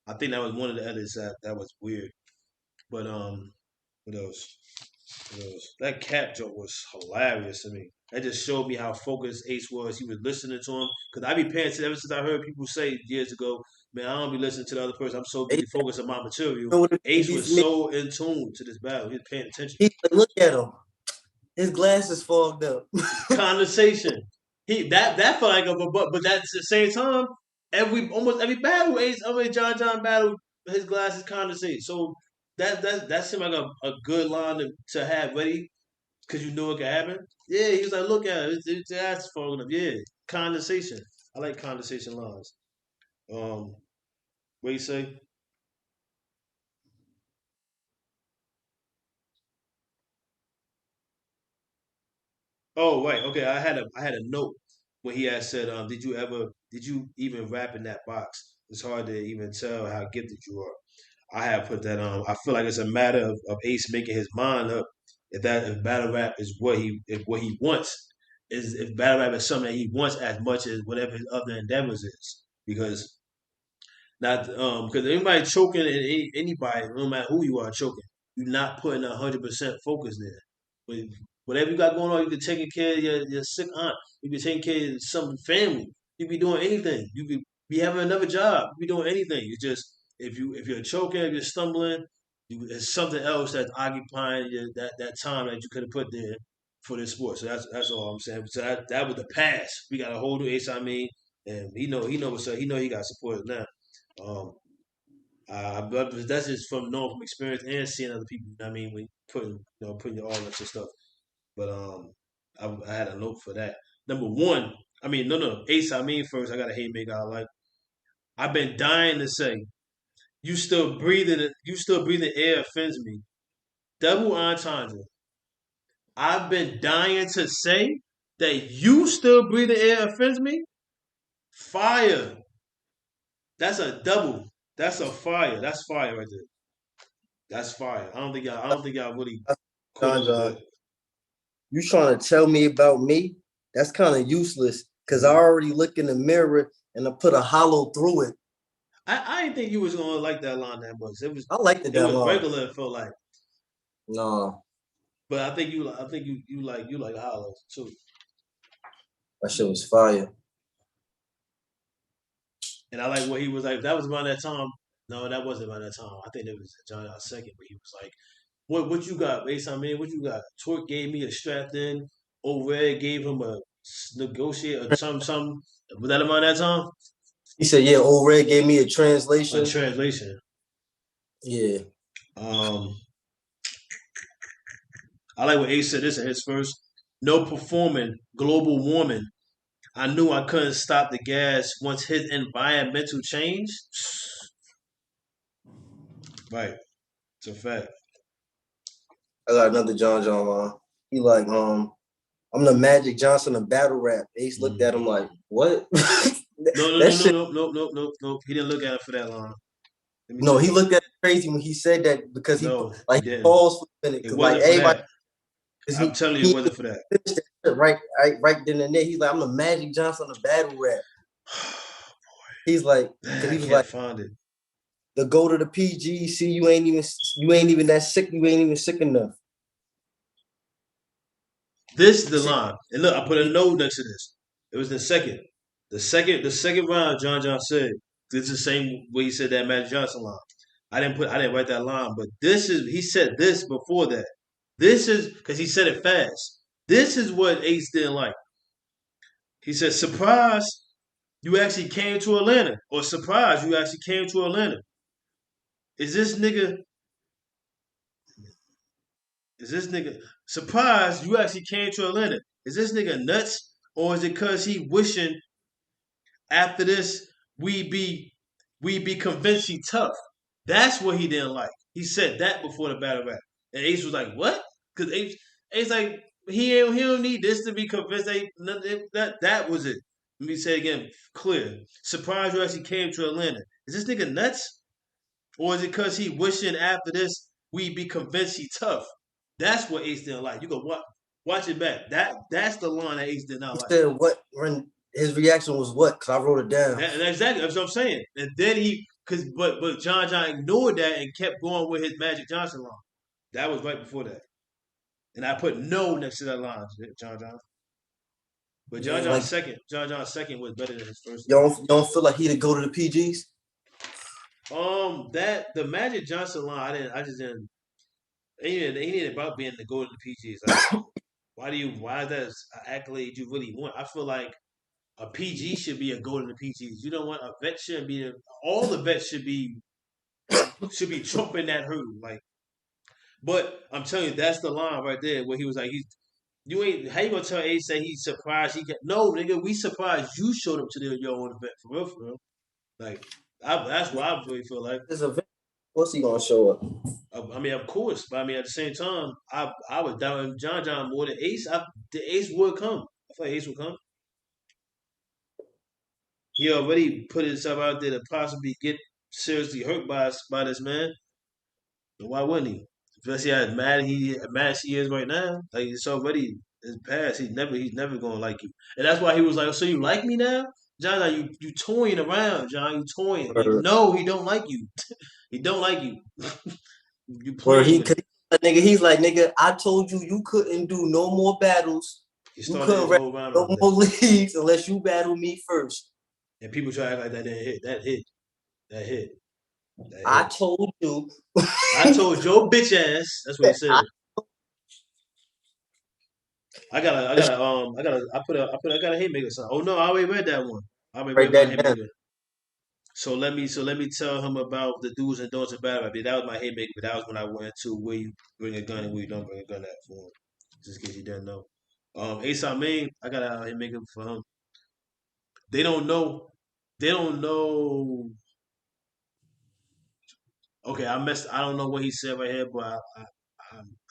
I think that was one of the edits that was weird. But what else? What else? That cat joke was hilarious to me. That just showed me how focused Ace was. He was listening to him because I be paying attention ever since I heard people say years ago, "Man, I don't be listening to the other person. I'm so He busy focused on my material." know what it Ace be for was me. so in tune to this battle. He was paying attention. He like, look at him. His glasses fogged up. Conversation. That felt like but that's at the same time. Almost every battle, every John battle, his glasses condensate. So that seemed like a good line to have ready because you know it could happen. Yeah, he was like, look at it, it's ass falling up. Yeah, condensation. I like condensation lines. What you say? Oh, right. Okay, I had a note when he had said, did you even rap in that box? It's hard to even tell how gifted you are. I have put that on. I feel like it's a matter of Ace making his mind up if battle rap is what he wants, is if battle rap is something that he wants as much as whatever his other endeavors is. Because not because anybody choking and anybody, no matter who you are choking, you're not putting 100% focus there. But whatever you got going on, you can taking care of your sick aunt. You be taking care of some family. You be doing anything. You be having another job. You be doing anything. It's just if you're choking, if you're stumbling, it's something else that's occupying that time that you could have put there for this sport. So that's all I'm saying. So that was the past. We got a whole new Ace Amin, and he know what's up. He know he got support now. Um, but that's just from knowing from experience and seeing other people. I mean, when putting your all into stuff. But I had a note for that. Number one, I mean, no, Ace. I mean, first, I got a haymaker. I like. I've been dying to say, you still breathing. You still breathing air offends me. Double entendre. I've been dying to say that you still breathing air offends me. Fire. That's a double. That's a fire. That's fire right there. That's fire. I don't think y'all really caught on with John, that. you trying to tell me about me? That's kind of useless because I Mhm. already look in the mirror and I put a hollow through it. I didn't think you was gonna like that line that much. It was I liked it it that was long. regular. It felt like, No, but I think you like hollows too. that shit was fire. And I like what he was like. That was around that time. No, that wasn't by that time. I think it was John John's second, but he was like, what you got, Ace Amin? What you got? Twerk gave me a strapped in. O'Red gave him a negotiate or some. Was that around that time? He said, "Yeah, old Red gave me a A translation." translation. Yeah, Um, I like what Ace said. This at his first. No performing global warming. I knew I couldn't stop the gas once his environmental change. Right, it's a fact. I got another John line. He like, I'm the Magic Johnson of battle rap. Ace looked at him like, what? No, no, That no, no, shit. no, no, no, no, no. He didn't look at it for that line. Let me No, tell he you. looked at it crazy when he said that because he No, he like he didn't. paused for a minute It because like wasn't for everybody that. because I'm telling you, it he wasn't for that. finished that shit right then and there. He's like, I'm the Magic Johnson of battle rap. He's like, because I he was can't like, find it. the go to the PG. See, you ain't even that sick. You ain't even sick enough. This is You the see, line. And look, I put a note next to this. It was the second. The second round, John said, this is the same way he said that Magic Johnson line. I didn't write that line, but this is he said this before that. This is because he said it fast. This is what Ace didn't like. He said, surprise, you actually came to Atlanta. Or surprise, you actually came to Atlanta. Is this nigga Is this nigga surprised you actually came to Atlanta? Is this nigga nuts? Or is it cause he wishing after this we be convinced he tough? That's what he didn't like. He said that before the battle rap. And Ace was like, what? Cause Ace like he don't need this to be convinced that was it. Let me say it again, clear. Surprised you actually came to Atlanta. Is this nigga nuts? Or is it because he wishing after this we be convinced he tough? That's what Ace didn't like. You go watch it back. That's the line that Ace did not he like. said what when his reaction was what? Because I wrote it down. Exactly that's what I'm saying. And then but John ignored that and kept going with his Magic Johnson line. That was right before that. And I put no next to that line, John. But Yeah, like John John's second was better than his first you don't feel like he'd go to the PGs? line. That the Magic Johnson line, I just didn't. It ain't about being the go to the PGs. Like, why is that an accolade you really want? I feel like a PG should be a go to the PGs. You don't want a vet shouldn't be all the vets should be trumping that hurdle. Like, but I'm telling you, that's the line right there where he was like, you ain't how you gonna tell Ace that he's surprised he can no nigga, we surprised you showed up to your own event for real. Like that's what I really feel like. This event, what's he gonna show up? I mean, of course, but I mean, at the same time, I was doubting John more than Ace. The Ace would come. I thought Ace would come. He already put himself out there to possibly get seriously hurt by this man. And why wouldn't he? Especially as mad as he is right now. Like it's already his past. He's never gonna like you. And that's why he was like, so you like me now? John, like, you toying around, John. You toying. Like, no, he don't like you. He don't like you. You Where playing he with him. could, nigga, he's like, nigga, I told you you couldn't do no more battles. He You started couldn't his rap whole round no off that. more leagues unless you battle me first. And people try to act like that didn't hit. That hit. That hit. That I hit. told you. I told your bitch ass. That's what he said. I I got a haymaker song. Oh no, I already read that one. I already write read my that down. haymaker. So let me tell him about the do's and don'ts of battle rap. That was my haymaker, but that was when I went into where you bring a gun and where you don't bring a gun at for him. Just in case you didn't know. Ace Amin, I got a haymaker for him. They don't know. They don't know. Okay, I messed. I don't know what he said right here, but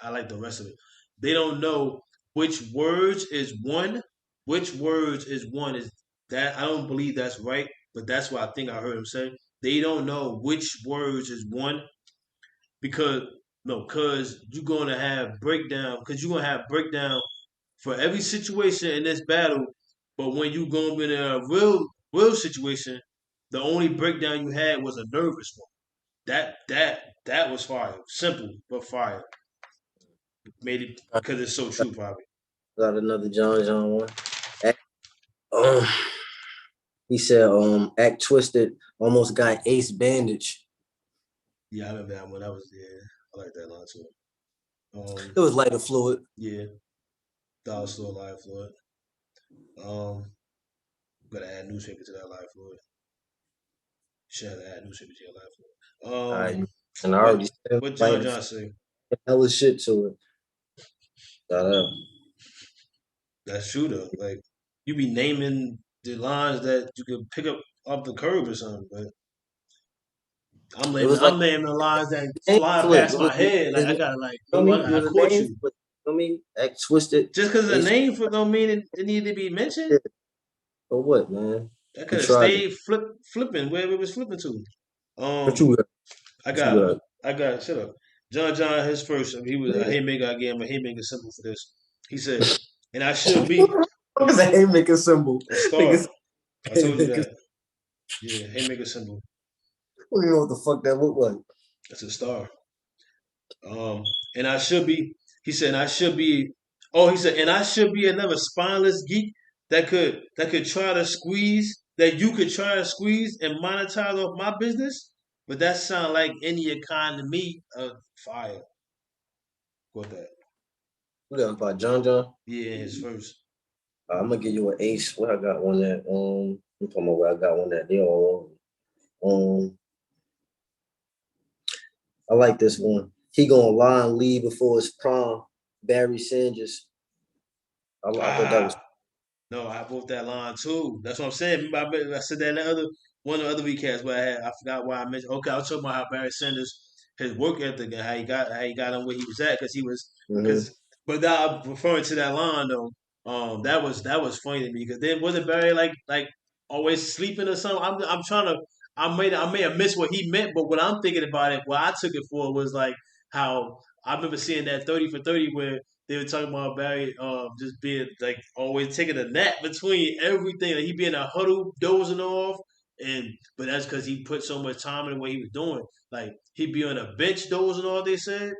I like the rest of it. They don't know which words is one. Which words is one is that I don't believe that's right, but that's what I think I heard him say. They don't know which words is one because no, because you're gonna have breakdown. Because you're gonna have breakdown for every situation in this battle. But when you go in a real situation, the only breakdown you had was a nervous one. That was fire. Simple but fire. Made it because it's so true, probably. Got another John one. Um, he said, act twisted, almost got ace bandage. Yeah, I remember that one. That was I like that line too. It was lighter fluid. Yeah, dollar store live fluid. Um, gotta add newspaper to that live fluid. Should have to add newspaper to your live fluid. And I What already said what John lighter John say? hella shit to it. That's true though. Like you be naming the lines that you could pick up off the curb or something, but It was like I'm naming the lines that name fly flip. past my head. Like I gotta like, You know oh, what I mean? It I was a caught name you. flip. You know what I mean? Act twisted. Just because the Ace, name flip don't mean it needed to be mentioned. yeah. For what, man? That He could have tried it. stayed flipping wherever it was flipping to. What Um, you got? I What you got got? shut up. John, his first, he was a Yeah. haymaker. I gave him a haymaker symbol for this. He said, and I should be What is a haymaker symbol? a star. Niggas I told you haymaker. that. Yeah, haymaker symbol. We don't know what the fuck that look like. That's a star. And I should be. He said, and I should be. Oh, he said, and I should be another spineless geek that could try to squeeze that you could try to squeeze and monetize off my business. But that sound like any economy of fire. Got that? What that by John John? Yeah, his first. I'm gonna give you an ace. Where I got one that I'm talking about where I got one that they all I like this one. He gonna lie and leave before his prom. Barry Sanders. I thought that was Ah, no, I wrote that line too. That's what I'm saying. Remember I said that in the other one of the other recasts where I forgot why I mentioned. Okay, I was talking about how Barry Sanders, his work ethic and how he got him where he was at because he was mm-hmm. because. But now I'm referring to that line though. That was funny to me because then wasn't Barry like always sleeping or something. I'm trying to. I may have missed what he meant, but what I'm thinking about it, what I took it for was like how I remember seeing that 30 for 30 where they were talking about Barry just being like always taking a nap between everything. Like he be in a huddle dozing off, but that's because he put so much time in what he was doing. Like he'd be on a bench dozing off. They said,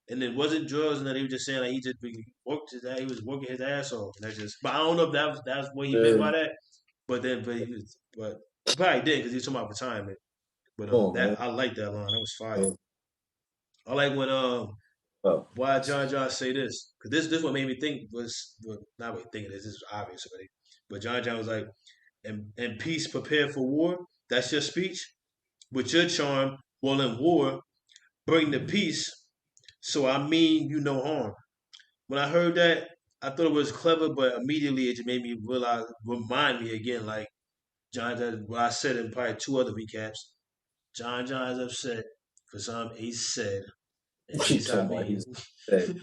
and it wasn't drugs, and that he was just saying like he was working his ass off. And that's just. But I don't know if that's what he meant by that. But he probably did because he was talking about retirement. But Oh man. that I like that line. That was fire. Oh, I like when oh. why John say this? Because this what made me think was well, not really thinking this. This is obvious already. But John was like, "And peace, prepare for war." That's your speech. With your charm, well, in war, bring the peace. So I mean you no harm. When I heard that, I thought it was clever, but immediately it just made me remind me again, like what I said in probably two other recaps. John is upset for something Ace said, and You Ace talking about Amin he's hey.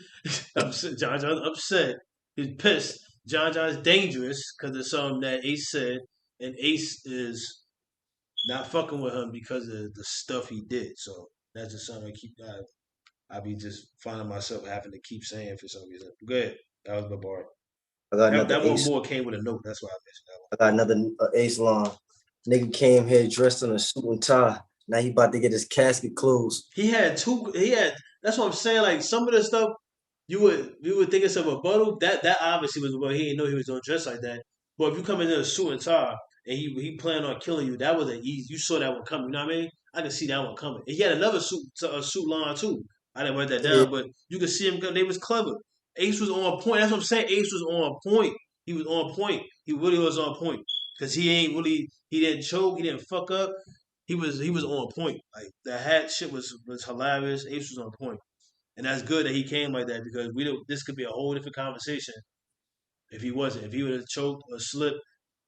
upset. John's upset. He's pissed. John's dangerous because of something that Ace said, and Ace is not fucking with him because of the stuff he did. So that's just something I be just finding myself having to keep saying for some reason. Good. That was my bar. I got That another that one ace. more came with a note. That's why I mentioned that I got another ace line. Nigga came here dressed in a suit and tie. Now he about to get his casket closed. one. He had two. He had. That's what I'm saying. Like some of the stuff you would think it's a rebuttal. That obviously was well. He didn't know he was gonna dress like that. But if you come in a suit and tie and he planned on killing you, that was an easy. You saw that one coming. You know what I mean? I can see that one coming. And he had another suit line too. I didn't write that Yeah, down, but you could see him. They was clever. Ace was on point. That's what I'm saying. Ace was on point. He was on point. He really was on point because he ain't really. He didn't choke. He didn't fuck up. He was on point. Like the hat shit was hilarious. Ace was on point. And that's good that he came like that because we don't. This could be a whole different conversation if he wasn't. If he would have choked or slipped,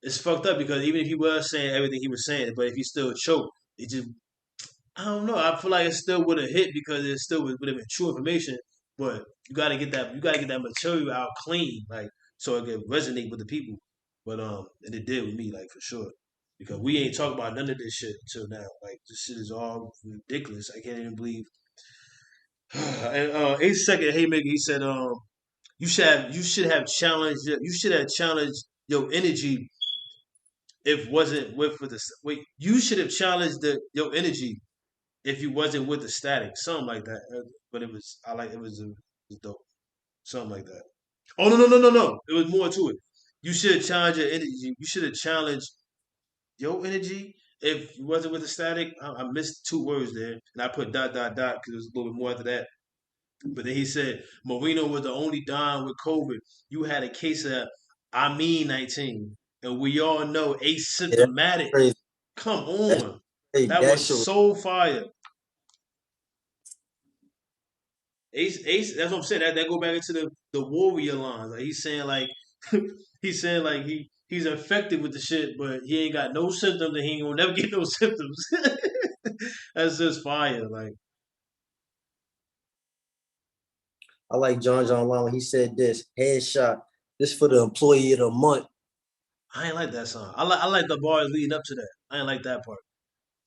it's fucked up because even if he was saying everything he was saying, but if he still choked, it just I don't know. I feel like it still would have hit because it still would have been true information. But you got to get that. You got to get that material out clean, like so it can resonate with the people. But and it did with me, like for sure. Because we ain't talking about none of this shit until now. Like this shit is all ridiculous. I can't even believe. And 8 second haymaker, he said, you should have challenged your energy if wasn't with the wait. You should have challenged your energy if you wasn't with the static, something like that. But it was I like it was dope, something like that. Oh no! It was more to it. You should have challenged your energy. You should have challenged your energy if it wasn't with the static, I missed 2 words there, and I put dot dot dot because it was a little bit more after that. But then he said Marino was the only Don with COVID. You had a case of Amin 19, and we all know Yeah, that's asymptomatic. crazy. Come That's on, crazy. that That was shit was so fire. Ace. That's what I'm saying. That go back into the warrior lines. Like he's saying like he's saying like he's infected with the shit, but he ain't got no symptoms, and he ain't gonna never get no symptoms. That's just fire. Like I like John Long when he said this headshot. This for the employee of the month. I ain't like that song. I like the bars leading up to that. I ain't like that part.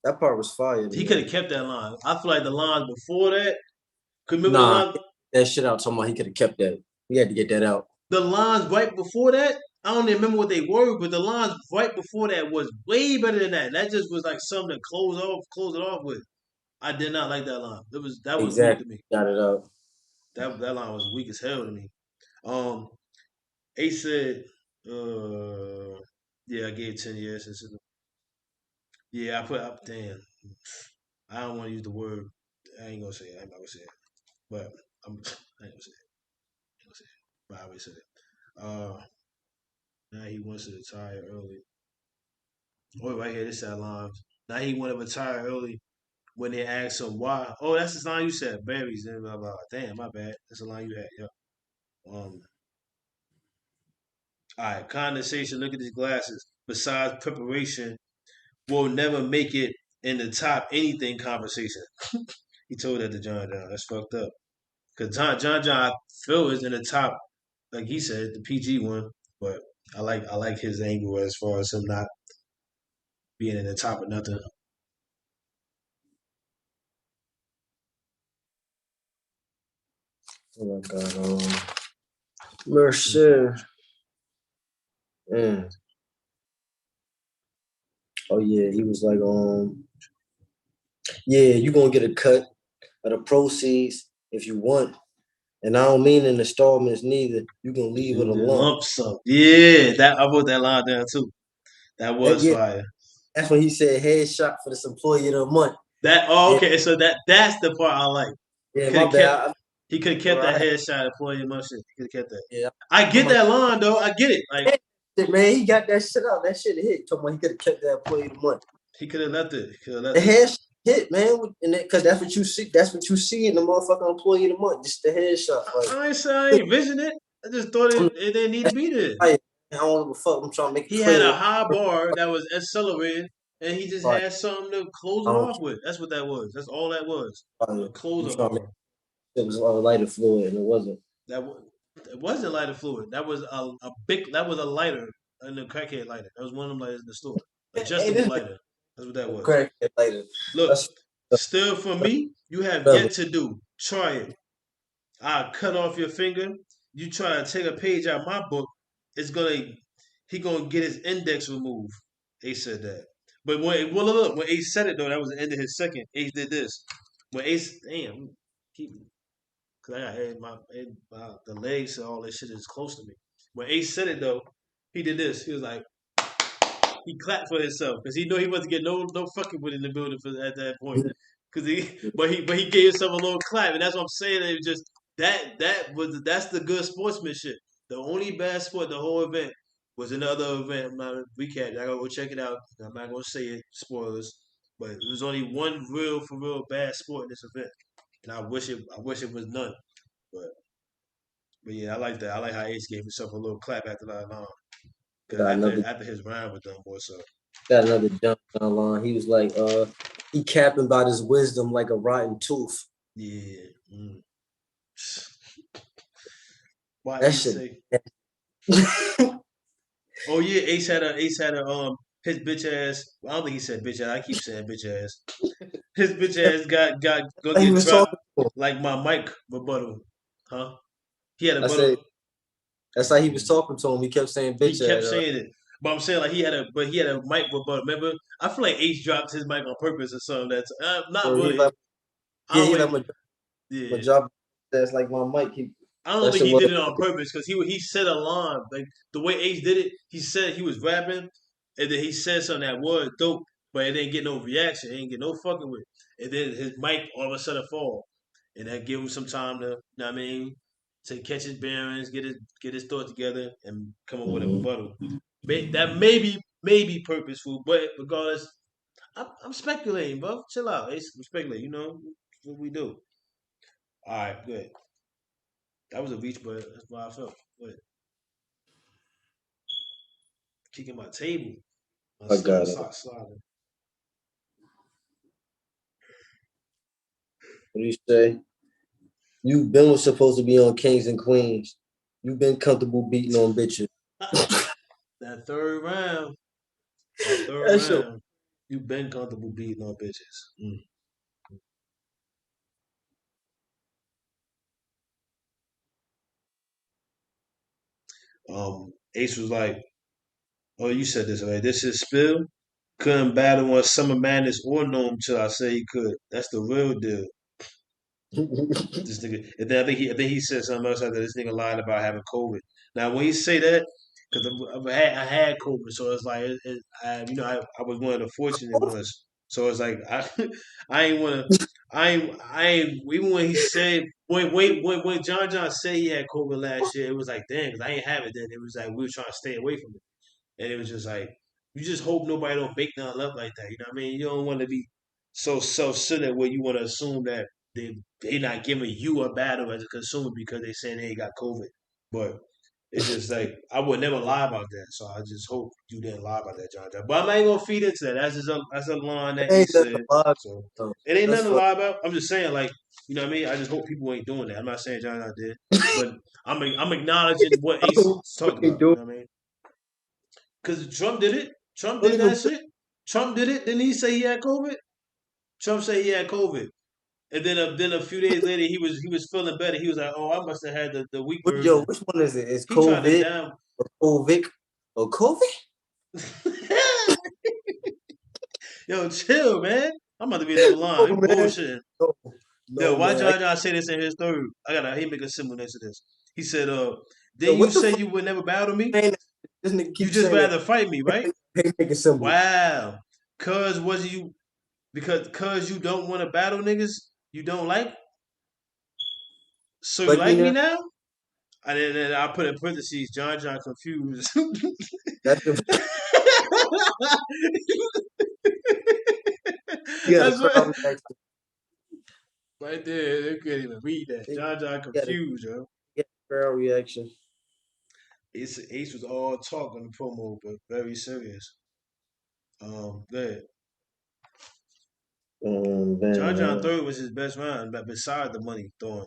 That part was fire to He could me. have kept that line. I feel like the lines before that. Could remember the Nah, line? that shit out. Talking about he could have kept that. We had to get that out. The lines right before that. I don't even remember what they were, but the lines right before that was way better than that. That just was like something to close it off with. I did not like that line. That was weak to Exactly. me. Got it out. That line was weak as hell to me. Um, Ace said, yeah, I gave 10 years. Yeah, I put up. Damn, I don't want to use the word. I ain't gonna say it. I'm not gonna say it. But I ain't gonna say it. I ain't gonna say it. But I always said it. Now he wants to retire early. Oh, right here, this that line. Now he want to retire early when they ask him why. Oh, that's the line you said. Berries and blah blah. Damn, my bad. That's the line you had. Yeah. All right, condensation. Look at these glasses. Besides preparation, will never make it in the top anything conversation. He told that to John John. That's fucked up. Cause John Phil is in the top, like he said, the PG one. But I like his angle as far as him not being in the top of nothing. Oh my god. Mercer. Mm. Oh yeah, he was like, yeah, you gonna get a cut of the proceeds if you want. And I don't mean in installments neither. You can leave it a lump. Lump sum. Yeah, that I wrote that line down too. That was Yeah, fire. that's when he said headshot for this employee of the month. Oh, Yeah, okay. So that's the part I like. yeah, Could my have kept. bad. He could have kept that headshot employee money shit. He could have kept that. Yeah, I get that line though. I get it. Like man, he got that shit out. That shit hit. Talking about he could have kept that employee of the month. he could have left it. He could have left The it. headshot hit, man, because that's what you see. That's what you see in the motherfucking employee of the month. Just the headshot. Like, I ain't say I ain't vision it. I just thought it didn't need to be there. I don't give a fuck. I'm trying to make it He had a clear. high bar that was accelerated, and he just Like, had something to close I it don't off with. That's what that was. That's all that was. A I'm closer trying to make bar. it was lighter fluid, and it wasn't. That it wasn't lighter fluid. That was a big. That was a lighter, and a crackhead lighter. That was one of them lighters in the store. Hey, Adjustable this lighter. That's what that was. crack it later. Look, That's still for me, you have whatever. yet to do. Try it. I cut off your finger. You try to take a page out of my book. It's gonna. He gonna get his index removed. Ace said that. But look, when Ace said it though, that was the end of his second. Ace did this. When Ace, damn, keep because I got the legs and all that shit is close to me. When Ace said it though, he did this. He was like, he clapped for himself because he knew he wasn't getting no fucking with in the building at that point. Cause he gave himself a little clap, and that's what I'm saying. It was just that's the good sportsmanship. The only bad sport the whole event was another event. I'm not recap. I gotta go check it out. I'm not gonna say it, spoilers, but it was only one for real bad sport in this event, and I wish it was none. But but yeah, I like that. I like how Ace gave himself a little clap after that line. Cause got another after his round was done, boy, so jump down line. He was like, he capping about his wisdom like a rotten tooth. yeah. Mm. Why That Ace shit. say? Oh yeah, Ace had a his bitch ass. I don't think he said bitch ass. I keep saying bitch ass. His bitch ass got gonna he get was dropped talking to him. like my mic rebuttal, huh? He had a I said, rebuttal. that's how he was talking to him. He kept saying He bitch kept at saying it, but I'm saying like he had a mic rebuttal. Remember, I feel like Ace dropped his mic on purpose or something. That's not so he really. like, I yeah, don't he think. like my Yeah, job. That's like my mic. I don't That think shit he was did it on purpose because he said a line like the way Ace did it. He said he was rapping, and then he said something that was dope. but it didn't get no reaction. It didn't get no fucking with. And then his mic all of a sudden fall, and that give him some time to, you know what I mean, to catch his bearings, get his thought together, and come up with a Mhm. rebuttal. That may be purposeful, but regardless, I'm speculating, bro. Chill out, Ace. I'm speculating. You know what we do. All right, good. That was a reach, but that's why I felt. Good. Kicking my table. My I slipper got it. sock sliding. What do you say? You been supposed to be on Kings and Queens. You've been comfortable beating on bitches. That third round. That third That's your round. You been comfortable beating on bitches. Ace was like, "Oh, you said this already. This is Spill. Couldn't battle on Summer Madness or Gnome till I say he could. That's the real deal." This nigga, and then I think he said something else after this nigga lied about having COVID. Now, when he say that, because I had COVID, so it's like I was one of the fortunate ones. So it's like I ain't want to. I ain't even when he said when John said he had COVID last year, it was like damn, 'cause I ain't have it then. It was like we were trying to stay away from it. And it was just like you just hope nobody don't make nothing up like that. You know what I mean? You don't want to be so self-centered where you want to assume that they not giving you a battle as a consumer because they saying they got COVID. But it's just like I would never lie about that. So I just hope you didn't lie about that, John. But I'm not even gonna feed into that. That's a line that he ain't nothing said. alive. So Though. it ain't That's nothing to fuck. lie about. I'm just saying, like, you know what I mean? I just hope people ain't doing that. I'm not saying John did, but I'm acknowledging what Ace What talked they about. You do? know what I mean? Because Trump did it. Trump Don't did even that shit. Trump did it. Didn't he say he had COVID? Trump said he had COVID. And then a few days later he was feeling better. He was like, "Oh, I must have had the weak version." which one is it? Is He tried to COVID down. or COVID or COVID? Yo, chill, man. I'm about to be another line. Oh He man, bullshitting. no, Yo, no why man. John say this in his third? He make a symbol next to this. He said, Yo, then you what the say fuck you would never battle me? saying that? This nigga You keep just saying that. rather fight me, right? Hey, make a symbol. Wow. Cause was you because you don't want to battle niggas you don't like? So you Like me like me now? now? And then I put in parentheses, John confused. That's the you got a That's crowd what reaction. right there. They couldn't even read that. You John got a, confused, yo. you got a crowd reaction. Ace was all talk on the promo, but very serious. Good. John Man, third was his best round, but beside the money throwing.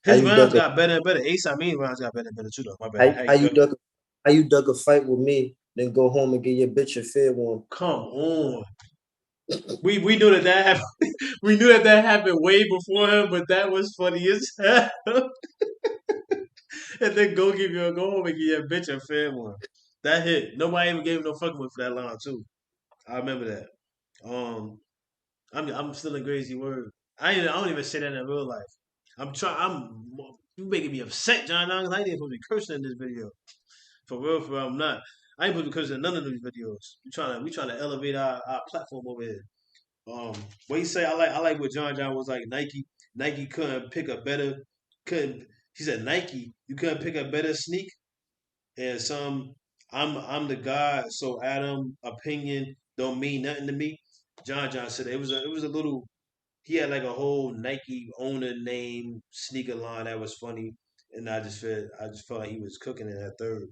how His you rounds duck a got better and better. Ace Amin rounds got better and better too, though. My bad. how, How how you you ducking? duck how you duck a fight with me, then go home and get your bitch a fair one. Come on. We knew that happened. We knew that happened way before him, but that was funny as hell. And then go home and give your bitch a fair one. That hit. Nobody even gave him no fucking with for that line too. I remember that. Um, I'm still in crazy word. I don't even say that in real life. I'm trying. You making me upset, John. I ain't even supposed to be cursing in this video. For real, I'm not. I ain't supposed to be cursing in none of these videos. We trying to elevate our platform over here. Um, what he say? I like what John was like. Nike couldn't pick a better. Couldn't He said Nike? You couldn't pick a better sneak and some. I'm the god, so Adam opinion don't mean nothing to me. John said it was a little. He had like a whole Nike owner name sneaker line that was funny, and I just felt like he was cooking in that third.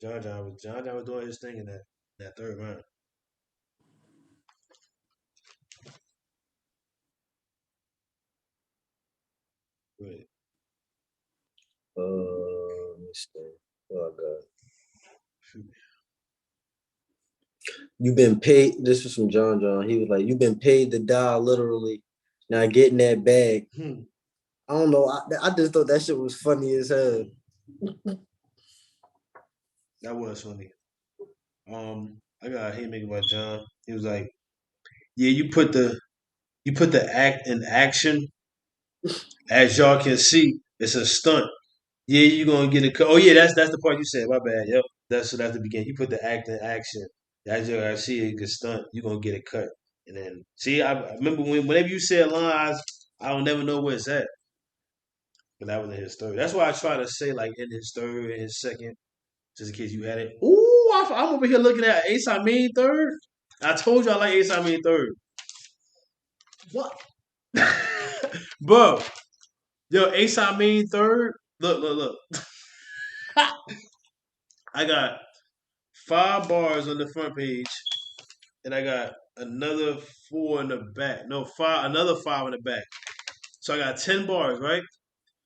John was doing his thing in that third round. Right. Let me see. Oh god. You've been paid. This was from John. He was like, "You've been paid to die, literally. Now get in that bag." Hmm. I don't know. I just thought that shit was funny as hell. That was funny. I got a haymaker by John. He was like, "Yeah, you put the act in action, as y'all can see. It's a stunt. Yeah, you gonna get it. Oh yeah, that's the part you said. My bad. Yep, that's the beginning. He put the act in action. That's your I see it get stunt. You gonna get it cut, and then see. I remember whenever you said lines, I don't never know where it's at. But that was in his third. That's why I try to say like in his third and his second, just in case you had it. Ooh, I'm over here looking at Ace Amin third. I told you I like Ace Amin third. What, bro? Yo, Ace Amin third. Look. I got 5 bars on the front page, and I got another 4 in the back. No, another 5 in the back. So I got 10 bars, right?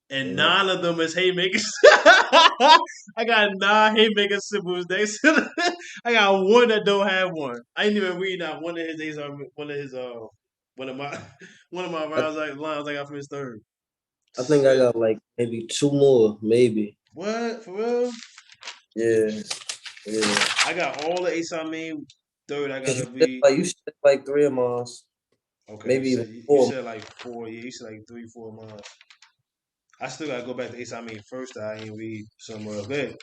And Yeah. 9 of them is haymakers. I got 9 haymaker symbols next to them. I got one that don't have one. I ain't even read out one of his one of my one of my I, lines I got from his third. I think I Shit. got like maybe 2 more, maybe. What? For real? Yeah. Yeah. I got all the Ace I mean third I Cause gotta read. you said like 3 of mine, Okay, maybe even you 4. said like 4, yeah, you said like 3, 4 months. I still gotta go back to Ace I mean first. I ain't read somewhere else. Good.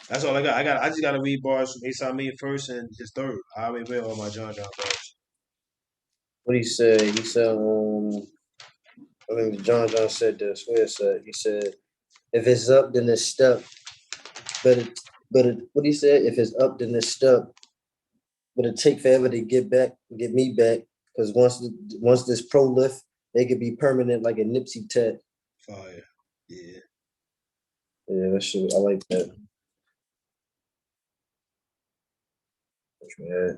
That's all I got. I just gotta read bars from Ace I mean first and his third. I already read all my John bars. What he said? He said, I think John said this. Where it said? He said, if it's up, then it's stuck. But what he said? If it's up, then it's stuck. But it take forever to get me back. Because once this pro lift, they could be permanent like a Nipsey tat. Fire. Yeah. Yeah, that shit. I like that. Yeah.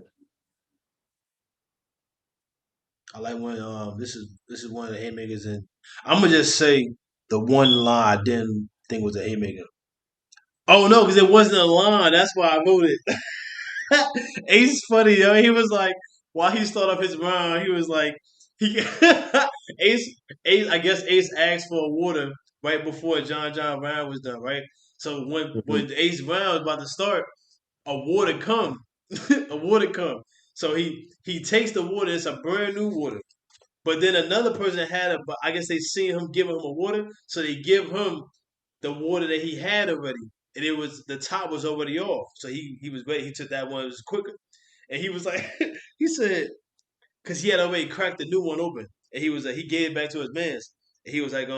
I like when this is one of the haymakers and I'm gonna just say the one line I didn't think was a haymaker. Oh no, because it wasn't a line. That's why I voted. Ace funny, yo. He was like, while he started off his round, he was like, he Ace Ace. I guess Ace asked for water right before John round was done, right? So Mhm. when Ace round was about to start, a water come, a water come. So he takes the water. It's a brand new water. But then another person had it, but I guess they seen him giving him a water, so they give him the water that he had already, and it was the top was already off. So he was ready. He took that one. It was quicker, and he was like, he said, because he had already cracked the new one open, and he was like, he gave it back to his man's, and he was like,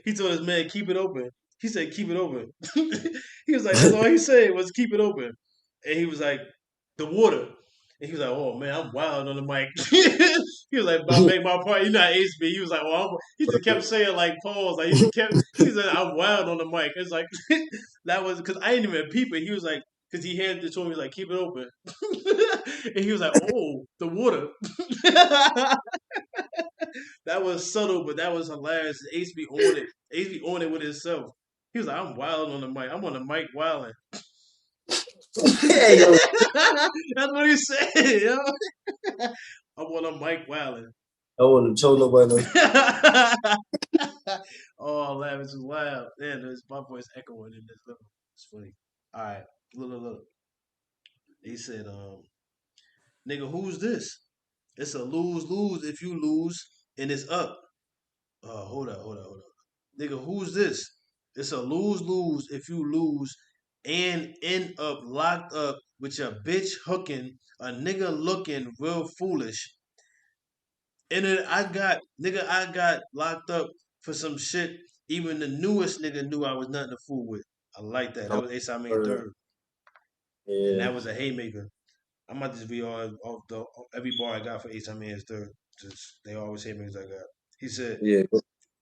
he told his man keep it open. He said keep it open. He was like, that's all he said was keep it open, and he was like, the water. And he was like, "Oh man, I'm wild on the mic." He was like, "I make my part." You know, Ace B. He was like, "Well," he just kept saying like pause. Like he just kept. He said, "I'm wild on the mic." It's like that was because I didn't even peep it. He was like, because he handed it to me, he was like, "Keep it open," and he was like, "Oh, the water." That was subtle, but that was hilarious. Ace B on it. Ace B on it with himself. He was like, "I'm wild on the mic. I'm on the mic wilding." Hey, yo, That's what he said, yo. I'm on a mic wilding. I wouldn't have told nobody no. Oh, laugh, it's loud. Man, there's my voice echoing in this level. It's funny. All right, look. He said, nigga, who's this? It's a lose-lose if you lose, and it's up. Hold up. Nigga, who's this? It's a lose-lose if you lose and end up locked up with your bitch hooking, a nigga looking real foolish. And then I got locked up for some shit. Even the newest nigga knew I was nothing to fool with. I like that. That was Ace I mean third. And Yeah, that was a haymaker. I might just be all the every bar I got for Ace I mean is third. Just they always haymakers I got. He said, yeah.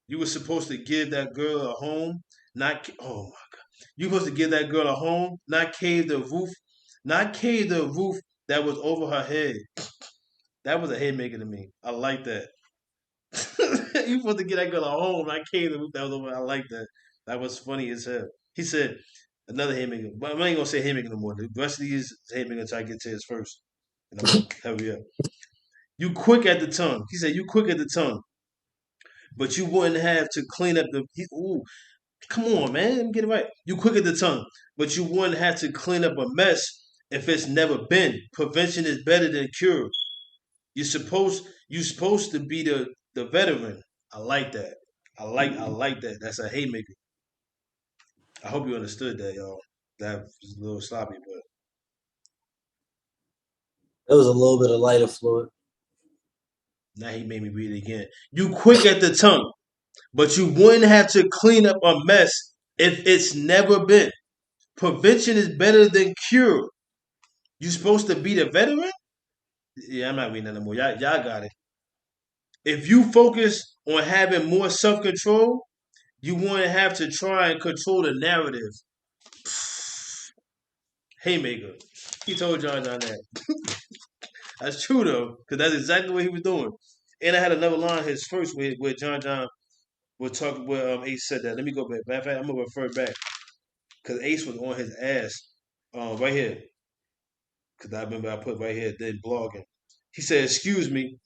you were supposed to give that girl a home, not oh my god. You supposed to give that girl a home, not cave the roof that was over her head. That was a haymaker to me. I like that. You supposed to get that girl a home. I came to that was over. I like that. That was funny as hell. He said another haymaker, but I ain't gonna say haymaker no more. The rest of these haymakers I get to his first, and I'm gonna hurry up. You quick at the tongue. He said you quick at the tongue, but you wouldn't have to clean up the. Ooh, come on, man, let me get it right. You quick at the tongue, but you wouldn't have to clean up a mess if it's never been. Prevention is better than cure. You supposed to be the veteran. I like that. I like that. That's a haymaker. I hope you understood that, y'all. That was a little sloppy, but It was a little bit of lighter fluid. now he made me read it again. You quick at the tongue, but you wouldn't have to clean up a mess if it's never been. Prevention is better than cure. You supposed to be the veteran? Yeah, I'm not reading that no more. Y'all got it. If you focus on having more self control, you wouldn't have to try and control the narrative. Haymaker. He told John that. That's true though, because that's exactly what he was doing. And I had another line his first where John was talking where Ace said that. Let me go back. Matter of fact, I'm gonna refer back because Ace was on his ass right here. Because I remember I put right here then blogging. He said, excuse me,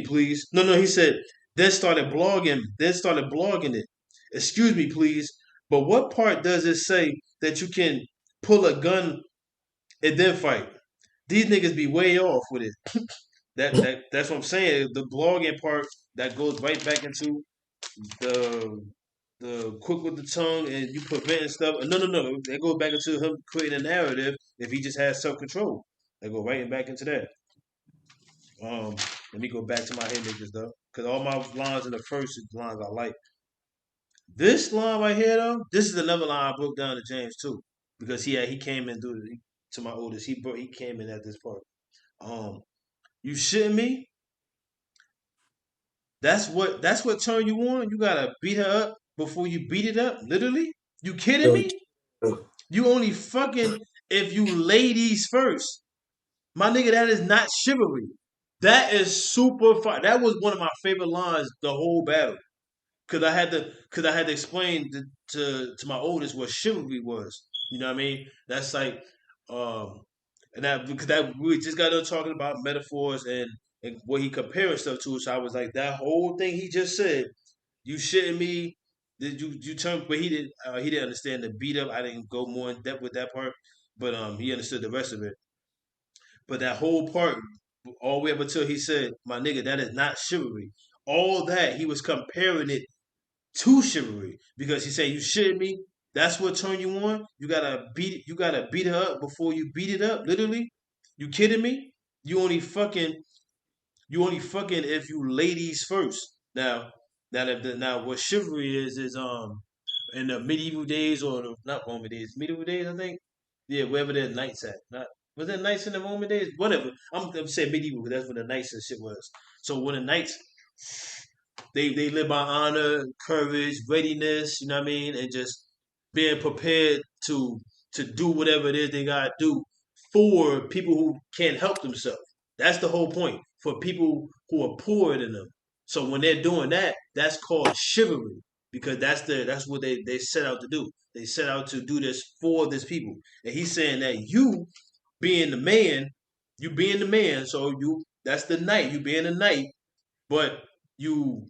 please." No, he said then started blogging it. "Excuse me, please, but what part does it say that you can pull a gun and then fight? These niggas be way off with it." That's what I'm saying. The blogging part that goes right back into the quick with the tongue and you preventing stuff. No. That goes back into him creating a narrative if he just has self control. That go right back into that. Um, Let me go back to my haymakers though, because all my lines in the first lines I like. This line right here though, this is another line I broke down to James too, because he came in to my oldest. He came in at this part. Um, you shitting me? That's what turn you on. You gotta beat her up before you beat it up. Literally, you kidding Yo, me? You only fucking if you ladies first. My nigga, that is not chivalry. That is super fire. That was one of my favorite lines the whole battle. Cause I had to explain to my oldest what chivalry was. You know what I mean? That's like um and that because that we just got done talking about metaphors and what he comparing stuff to. So I was like, that whole thing he just said, you shitting me? Did you turn? But he didn't understand the beat up. I didn't go more in depth with that part, but he understood the rest of it. But that whole part, all the way up until he said, "My nigga, that is not chivalry." All that he was comparing it to chivalry because he said, "You shitting me? That's what turned you on. You gotta beat her up before you beat it up. Literally, you kidding me? You only fucking if you ladies first. Now what chivalry is in the medieval days or not Roman days, medieval days I think. Yeah, wherever the knights at. Not was there knights in the Roman days? Whatever. I'm saying medieval because that's when the knights and shit was. So when the knights they live by honor, courage, readiness, you know what I mean, and just being prepared to do whatever it is they gotta do for people who can't help themselves. That's the whole point. For people who are poorer than them. So when they're doing that, that's called chivalry. Because that's what they set out to do. They set out to do this for this people. And he's saying that being the man, you being the man, so that's the knight, you being the knight, but you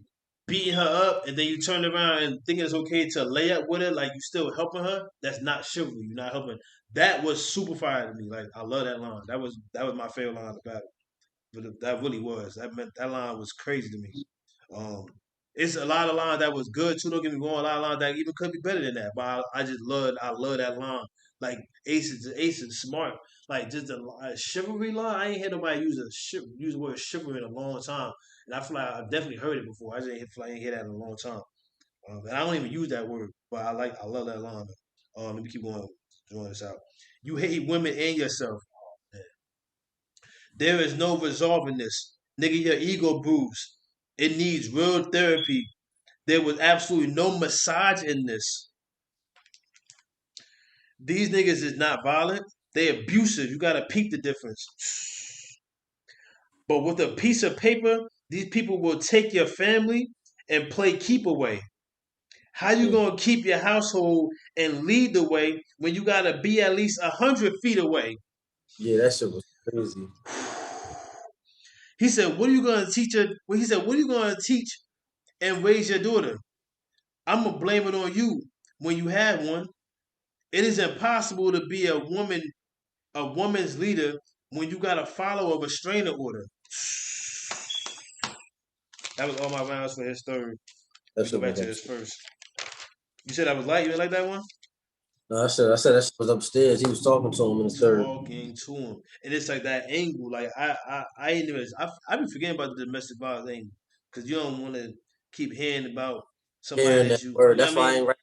beating her up and then you turn around and thinking it's okay to lay up with her, like you still helping her, that's not chivalry. You're not helping. That was super fire to me. Like I love that line. That was my favorite line of the battle. But that really was. That line was crazy to me. Um, it's a lot of lines that was good too. Don't get me wrong. A lot of lines that even could be better than that. But I love that line. Like Ace is smart. Like just a chivalry line. I ain't had nobody use the word chivalry in a long time, and I feel like I've definitely heard it before. I just ain't feel like I ain't hear that in a long time. And I don't even use that word, but I love that line. Let me keep drawing this out. You hate women and yourself. There is no resolving this. Nigga, your ego bruised. It needs real therapy. There was absolutely no massage in this. These niggas is not violent. They abusive. You gotta peep the difference. But with a piece of paper, these people will take your family and play keep away. How you yeah, gonna keep your household and lead the way when you gotta be at least 100 feet away? yeah, that shit was crazy. He said, "What are you gonna teach her?" Well, he said, "What are you gonna teach and raise your daughter? I'm gonna blame it on you when you have one. It is impossible to be a woman's leader when you got to follow a restraining order." That was all my rounds for his third. That We go shit back was to his actually. first. You said I was light. You didn't like that one? No, I said that shit was upstairs. He was talking to him in the third. Talking to him, and it's like that angle. Like I ain't even. I been forgetting about the domestic violence angle because you don't want to keep hearing about somebody Hearing that that you word. know what That's I why I mean. ain't right.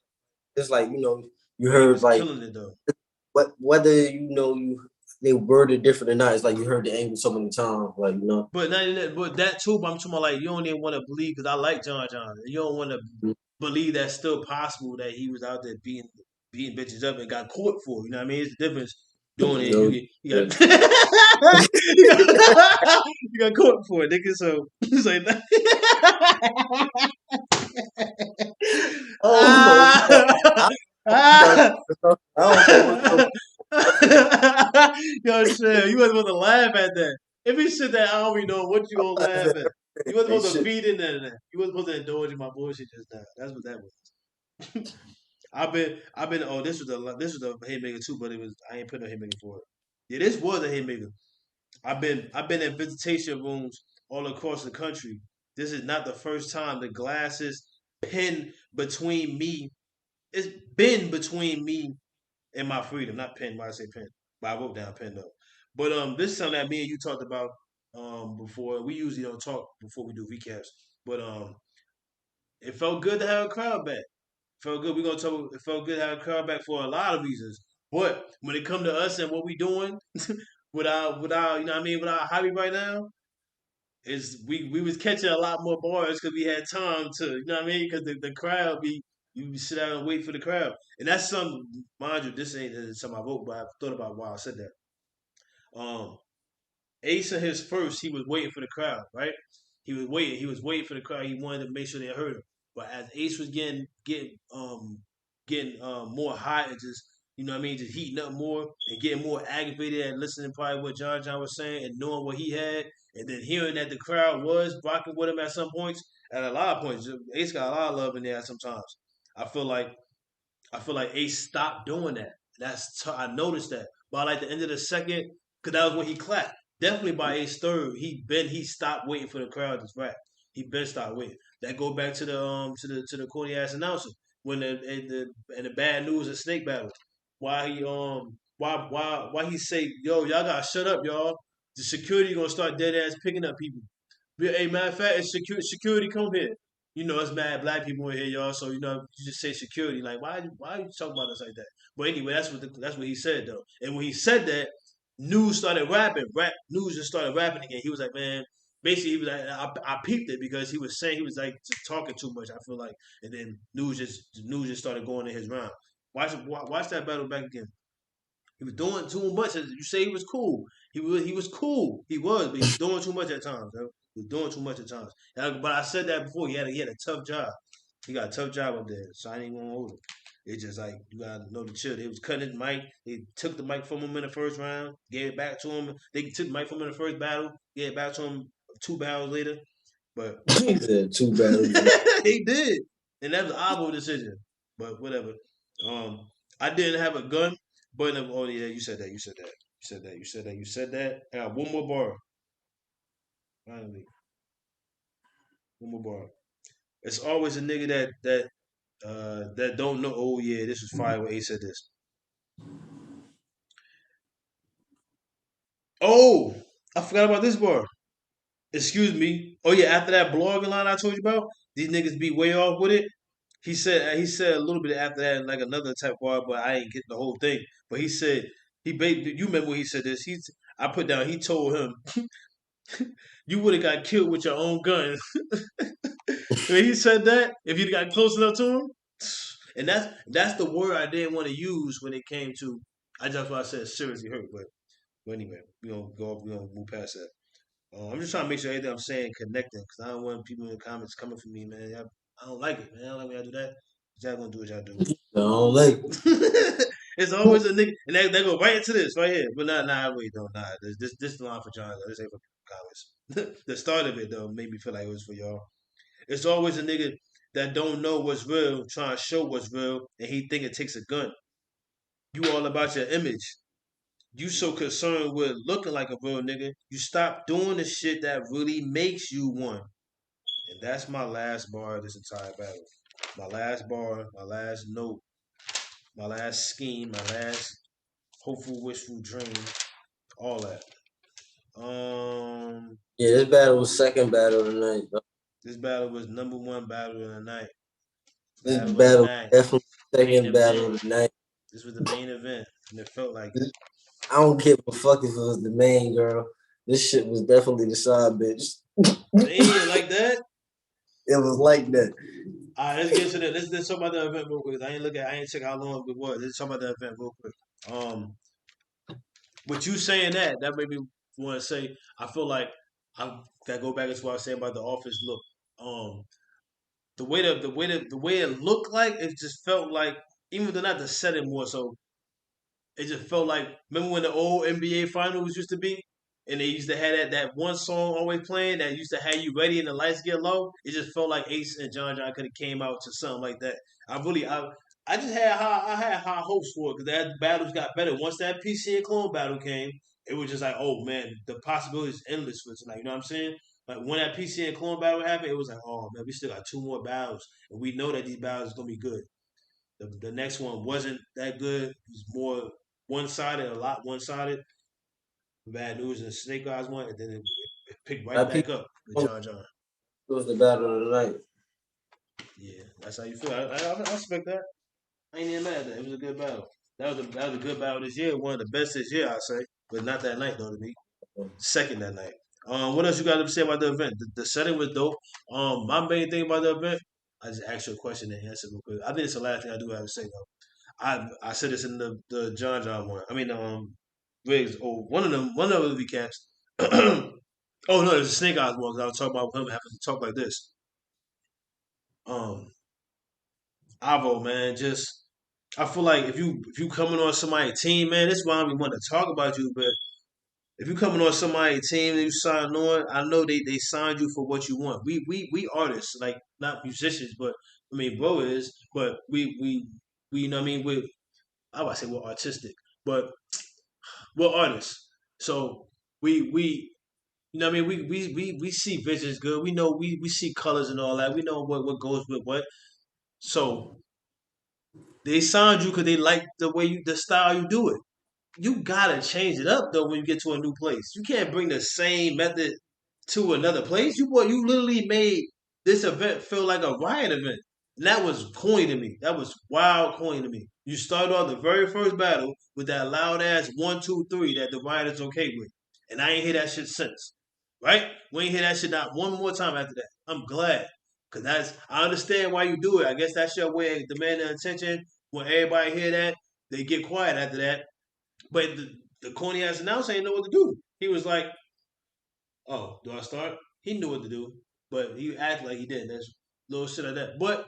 It's like, you But he heard was like killing it though. whether they worded different or not, it's like you heard the angle so many times. Like, But not even that, but that too. But I'm talking about like you don't even want to believe because I like John John. You don't want to believe that's still possible that he was out there beating bitches up and got caught for. You know what I mean? It's the difference doing it. yo, You yeah. got you you got caught for it, nigga. So it's like that. I don't know. Ah, I ah. don't know what's so funny. Yo, chill. You wasn't supposed to laugh at that. If he said that, I don't even know what you gonna I'm laugh laughing at. at You wasn't that supposed to shit. feed in that. You wasn't supposed to indulge in my bullshit just now. That's what that was. I've been. Oh, this was a haymaker too, but I ain't putting a haymaker for it. Yeah, this was a haymaker. I've been in visitation rooms all across the country. This is not the first time the glasses pinned between me. It's been between me and my freedom, not pen. Why I say pen? But I wrote down pen though. But this is something that me and you talked about before. We usually don't talk before we do recaps. But it felt good to have a crowd back. Felt good. We gonna talk. It felt good to have a crowd back for a lot of reasons. But when it come to us and what we doing with our you know what I mean with our hobby right now, is we was catching a lot more bars because we had time to you know what I mean because the crowd be you sit down and wait for the crowd and that's some mind you this ain't something I wrote but I thought about why I said that. Um, Ace in his first, he was waiting for the crowd, right? He was waiting for the crowd. He wanted to make sure they heard him. But as Ace was getting more hot and just you know what I mean, just heating up more and getting more aggravated and listening probably what John John was saying and knowing what he had, and then hearing that the crowd was rocking with him at some points, at a lot of points. Ace got a lot of love in there sometimes. I feel like I feel like Ace stopped doing that. I noticed that by like the end of the second, because that was when he clapped. Definitely by Ace third, he stopped waiting for the crowd to rap. He been stopped waiting. That go back to the corny ass announcer when the bad news and snake battle. Why he say yo y'all gotta shut up y'all. The security gonna start dead ass picking up people. Hey, matter of fact, it's security come here. You know, it's mad black people in here, y'all. So you know, you just say security. Like, why you talk about us like that? But anyway, that's what he said though. And when he said that, news started rapping. News just started rapping again. He was like, man, basically he was like, I peeped it because he was saying he was like just talking too much. I feel like, and then news just started going in his round. Watch that battle back again. He was doing too much. You say he was cool. He was cool. He was, but he was doing too much at times. Bro. He was doing too much at times. But I said that before. He had a tough job. He got a tough job up there. So I ain't gonna hold it. It's just like you gotta know the chill. They was cutting his mic. They took the mic from him in the first round, gave it back to him. They took the mic from him in the first battle, gave it back to him 2 battles later. But He said 2 battles. he did, and that was an honorable decision. But whatever. Um, I didn't have a gun, but oh yeah, you said that. You said that. You said that. You said that. You said that. I got one more bar. Finally, one more bar. It's always a nigga that don't know. Oh yeah, this was fire when Ace said this. Oh, I forgot about this bar. Excuse me. Oh yeah, after that blogging line I told you about, these niggas be way off with it. He said a little bit after that, like another type bar, but I ain't get the whole thing. But he said you remember when he said this? I put down. He told him you would have got killed with your own gun. When he said that, if you got close enough to him, and that's the word I didn't want to use when it came to. I just what I said seriously hurt, but anyway, we gonna move past that. I'm just trying to make sure everything I'm saying connecting because I don't want people in the comments coming for me, man. I don't like it, man. I don't like when y'all do that. Y'all gonna do what y'all do. I don't like It's always a nigga, and they go right into this right here. But wait, no, nah. This is the line for John. This ain't for comments. The start of it though made me feel like it was for y'all. It's always a nigga that don't know what's real, trying to show what's real, and he think it takes a gun. You all about your image. You so concerned with looking like a real nigga, you stop doing the shit that really makes you one. And that's my last bar of this entire battle. My last bar, my last note. my last scheme, my last hopeful, wishful dream, all that. Yeah, this battle was second battle tonight. Bro. This battle was number one battle of the night. This Battle of the battle was night. definitely Main second battle event. of the night. This was the main event, and it felt like it. I don't give a fuck if it was the main girl. This shit was definitely the side bitch. Damn, like that. It was like that. All right, let's get to that. Let's talk about the event real quick. I ain't check how long it was. Let's talk about the event real quick. With you saying that made me want to say I feel like that go back to what I was saying about the office look. The way it looked like it just felt like even though not the setting more so it just felt like remember when the old NBA finals used to be, and they used to have that one song always playing that used to have you ready and the lights get low. It just felt like Ace and John could have came out to something like that. I just had high hopes for it because that battles got better once that PC and clone battle came. It was just like, oh man, the possibilities is endless for tonight. You know what I'm saying? Like when that PC and clone battle happened, it was like, oh man, we still got two more battles, and we know that these battles is gonna be good. The next one wasn't that good. It was more one sided, a lot one sided. Bad news and Snake Eyes one, and then it picked right That back people up with John. it was the battle of the night. Yeah, that's how you feel. I respect that. I ain't even mad at that. It was a good battle. That was a good battle this year. One of the best this year, I say, but not that night though. To me, second that night. What else you got to say about the event? The setting was dope. My main thing about the event, I just asked you a question and answer real quick. I think it's the last thing I do have to say though. I said this in the John one. I mean Riggs or one of the recaps. Oh no, there's a Snake Eyes one because I was talking about him having to talk like this. Um, Avo man, just I feel like if you coming on somebody's team, man, this is why we want to talk about you. But if you coming on somebody's team and you sign on, I know they signed you for what you want. We artists, like not musicians, but I mean bro is, but we you know what I mean I would say we're artistic, but we're artists. So we you know what I mean we see visions good. We know we see colors and all that. We know what goes with what. So they signed you because they like the way the style you do it. You gotta change it up though when you get to a new place. You can't bring the same method to another place. You literally made this event feel like a riot event. And that was corny to me. That was wild corny to me. You started off the very first battle with that loud ass 1, 2, 3 that the riot is okay with. And I ain't hear that shit since. Right? We ain't hear that shit not one more time after that. I'm glad. Cause I understand why you do it. I guess that's your way of demanding attention. When everybody hear that, they get quiet after that. But the corny ass announcer ain't know what to do. He was like, "Oh, do I start?" He knew what to do, but he acted like he didn't. There's little shit like that. But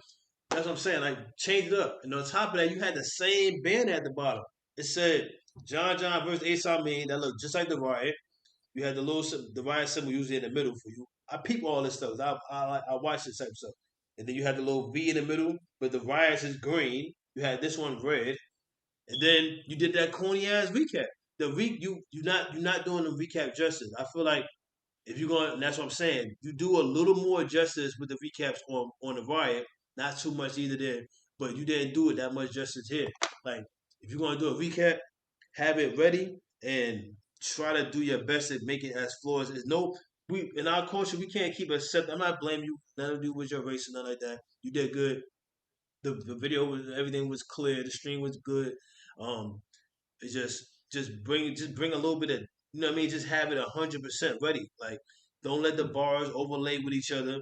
that's what I'm saying. Like, change it up. And on top of that, you had the same banner at the bottom. It said John versus Ace Amin. That looked just like the riot. You had the riot symbol usually in the middle for you. I peep all this stuff. I watch this type of stuff. And then you had the little V in the middle, but the riots is green. You had this one red. And then you did that corny ass recap. You're not doing the recap justice. I feel like if you're going, and that's what I'm saying. You do a little more justice with the recaps on the riot. Not too much either there, but you didn't do it that much justice here. Like if you're gonna do a recap, have it ready and try to do your best to make it as flawless as no. We in our culture we can't keep accept. I'm not blaming you. None of you was your race and nothing like that. You did good. The video was everything was clear. The stream was good. Um, it's just bring a little bit of you know what I mean. Just have it 100% ready. Like don't let the bars overlay with each other.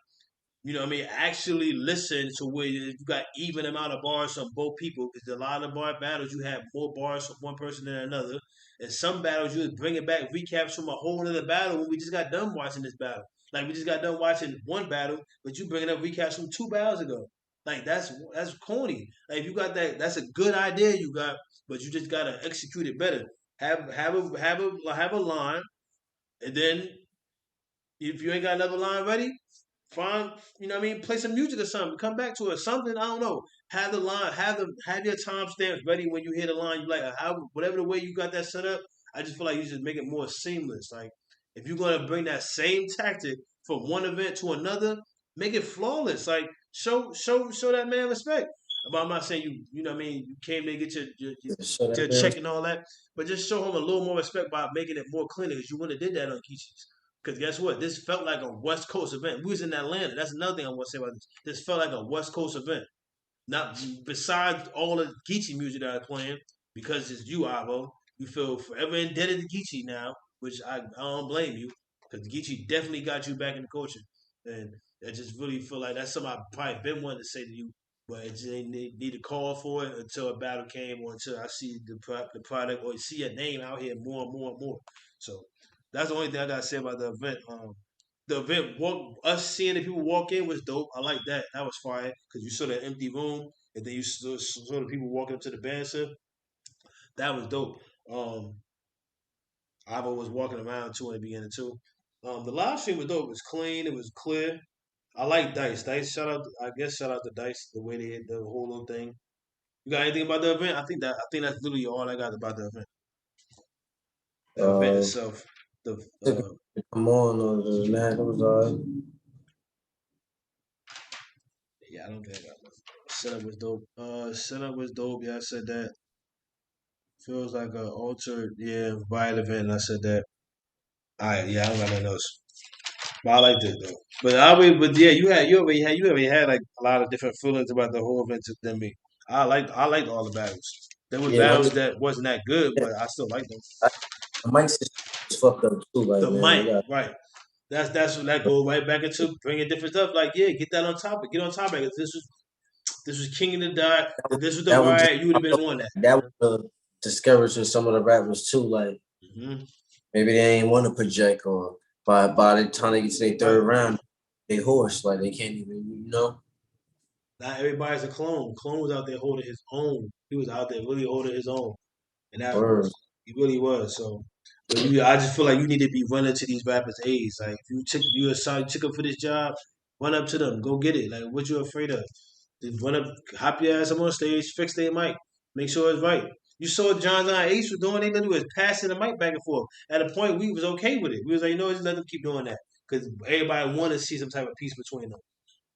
You know what I mean? Actually listen to where you got even amount of bars from both people. Because a lot of bar battles, you have more bars from one person than another. And some battles, you bring it back recaps from a whole other battle when we just got done watching this battle. Like we just got done watching one battle, but you bringing up recaps from 2 battles ago. Like that's corny. Like if you got that, that's a good idea you got, but you just gotta execute it better. Have a line, and then if you ain't got another line ready, find you know what I mean, play some music or something. Come back to it. Something, I don't know. Have the line, have your timestamps ready when you hear the line. You like how whatever the way you got that set up, I just feel like you just make it more seamless. Like if you're gonna bring that same tactic from one event to another, make it flawless. Like show that man respect. But I'm not saying you know what I mean, you came there get Shut your that down. check and all that, but just show him a little more respect by making it more clean because you wouldn't have did that on Geechee's. Because guess what? This felt like a West Coast event. We was in Atlanta. That's another thing I want to say about this. This felt like a West Coast event. Not besides all the Geechee music that I'm playing, because it's you, Avo. You feel forever indebted to Geechee now, which I don't blame you, because Geechee definitely got you back in the coaching, and I just really feel like that's something I probably been wanting to say to you, but it just ain't need to call for it until a battle came or until I see the product or see your name out here more and more and more. So that's the only thing I gotta say about the event. The event us seeing the people walk in was dope. I like that. That was fire because you saw the empty room and then you saw the people walking up to the band set. That was dope. Avo was walking around too in the beginning too. The live stream was dope. It was clean. It was clear. I like Dice. Dice, shout out. I guess shout out to Dice the way they did the whole little thing. You got anything about the event? I think that's literally all I got about the event. The event Uh, itself. The took it to come on or the man. It was alright. yeah, I don't think I got nothing. Setup was dope. Setup was dope. Yeah, I said that. Feels like an altered, yeah, violent event. And I said that. All right, yeah, I don't got nothing else. But I liked it though. But yeah, you already had like a lot of different feelings about the whole event than me. I liked all the battles. There were Yeah, battles that wasn't that good, yeah, but I still liked them. the mic system was fucked up too. Like The man, they mic, got right? That's what that goes right back into bringing different stuff. Like yeah, get that on topic. Get on topic. If this was King of the Dot. If this was the that was just riot, you would have been on that. that was discouraging some of the rappers too. Like Hmm. maybe they ain't want to project or by the time they get to their third Right. round, they hoarse. Like they can't even Not everybody's a clone. Clone was out there holding his own. He was out there really holding his own, and that word. he really was. So, but I just feel like you need to be running to these rappers' aids. Like, if you took up for this job, run up to them, go get it. Like, what you afraid of? Just run up, hop your ass up on stage, fix their mic, make sure it's right. You saw John and Ace was doing. They literally was passing the mic back and forth. At a point, we was okay with it. We was like, just let them keep doing that because everybody wanted to see some type of peace between them.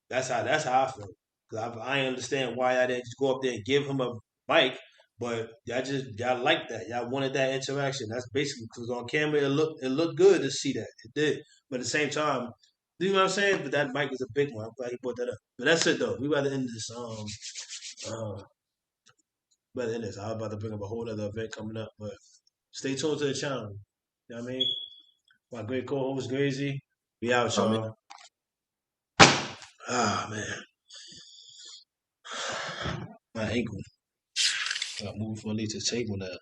That's how I feel. Cause I understand why I didn't just go up there and give him a mic, but y'all liked that. Y'all wanted that interaction. That's basically because on camera it looked good to see that. It did, but at the same time, you know what I'm saying? But that mic is a big one. I'm glad he brought that up. But that's it though. We rather end this. Better end this. I was about to bring up a whole other event coming up, but stay tuned to the channel. You know what I mean? My great co-host Grazy. We out, I mean, y'all. Ah man. My ankle. I got moved from underneath the table now.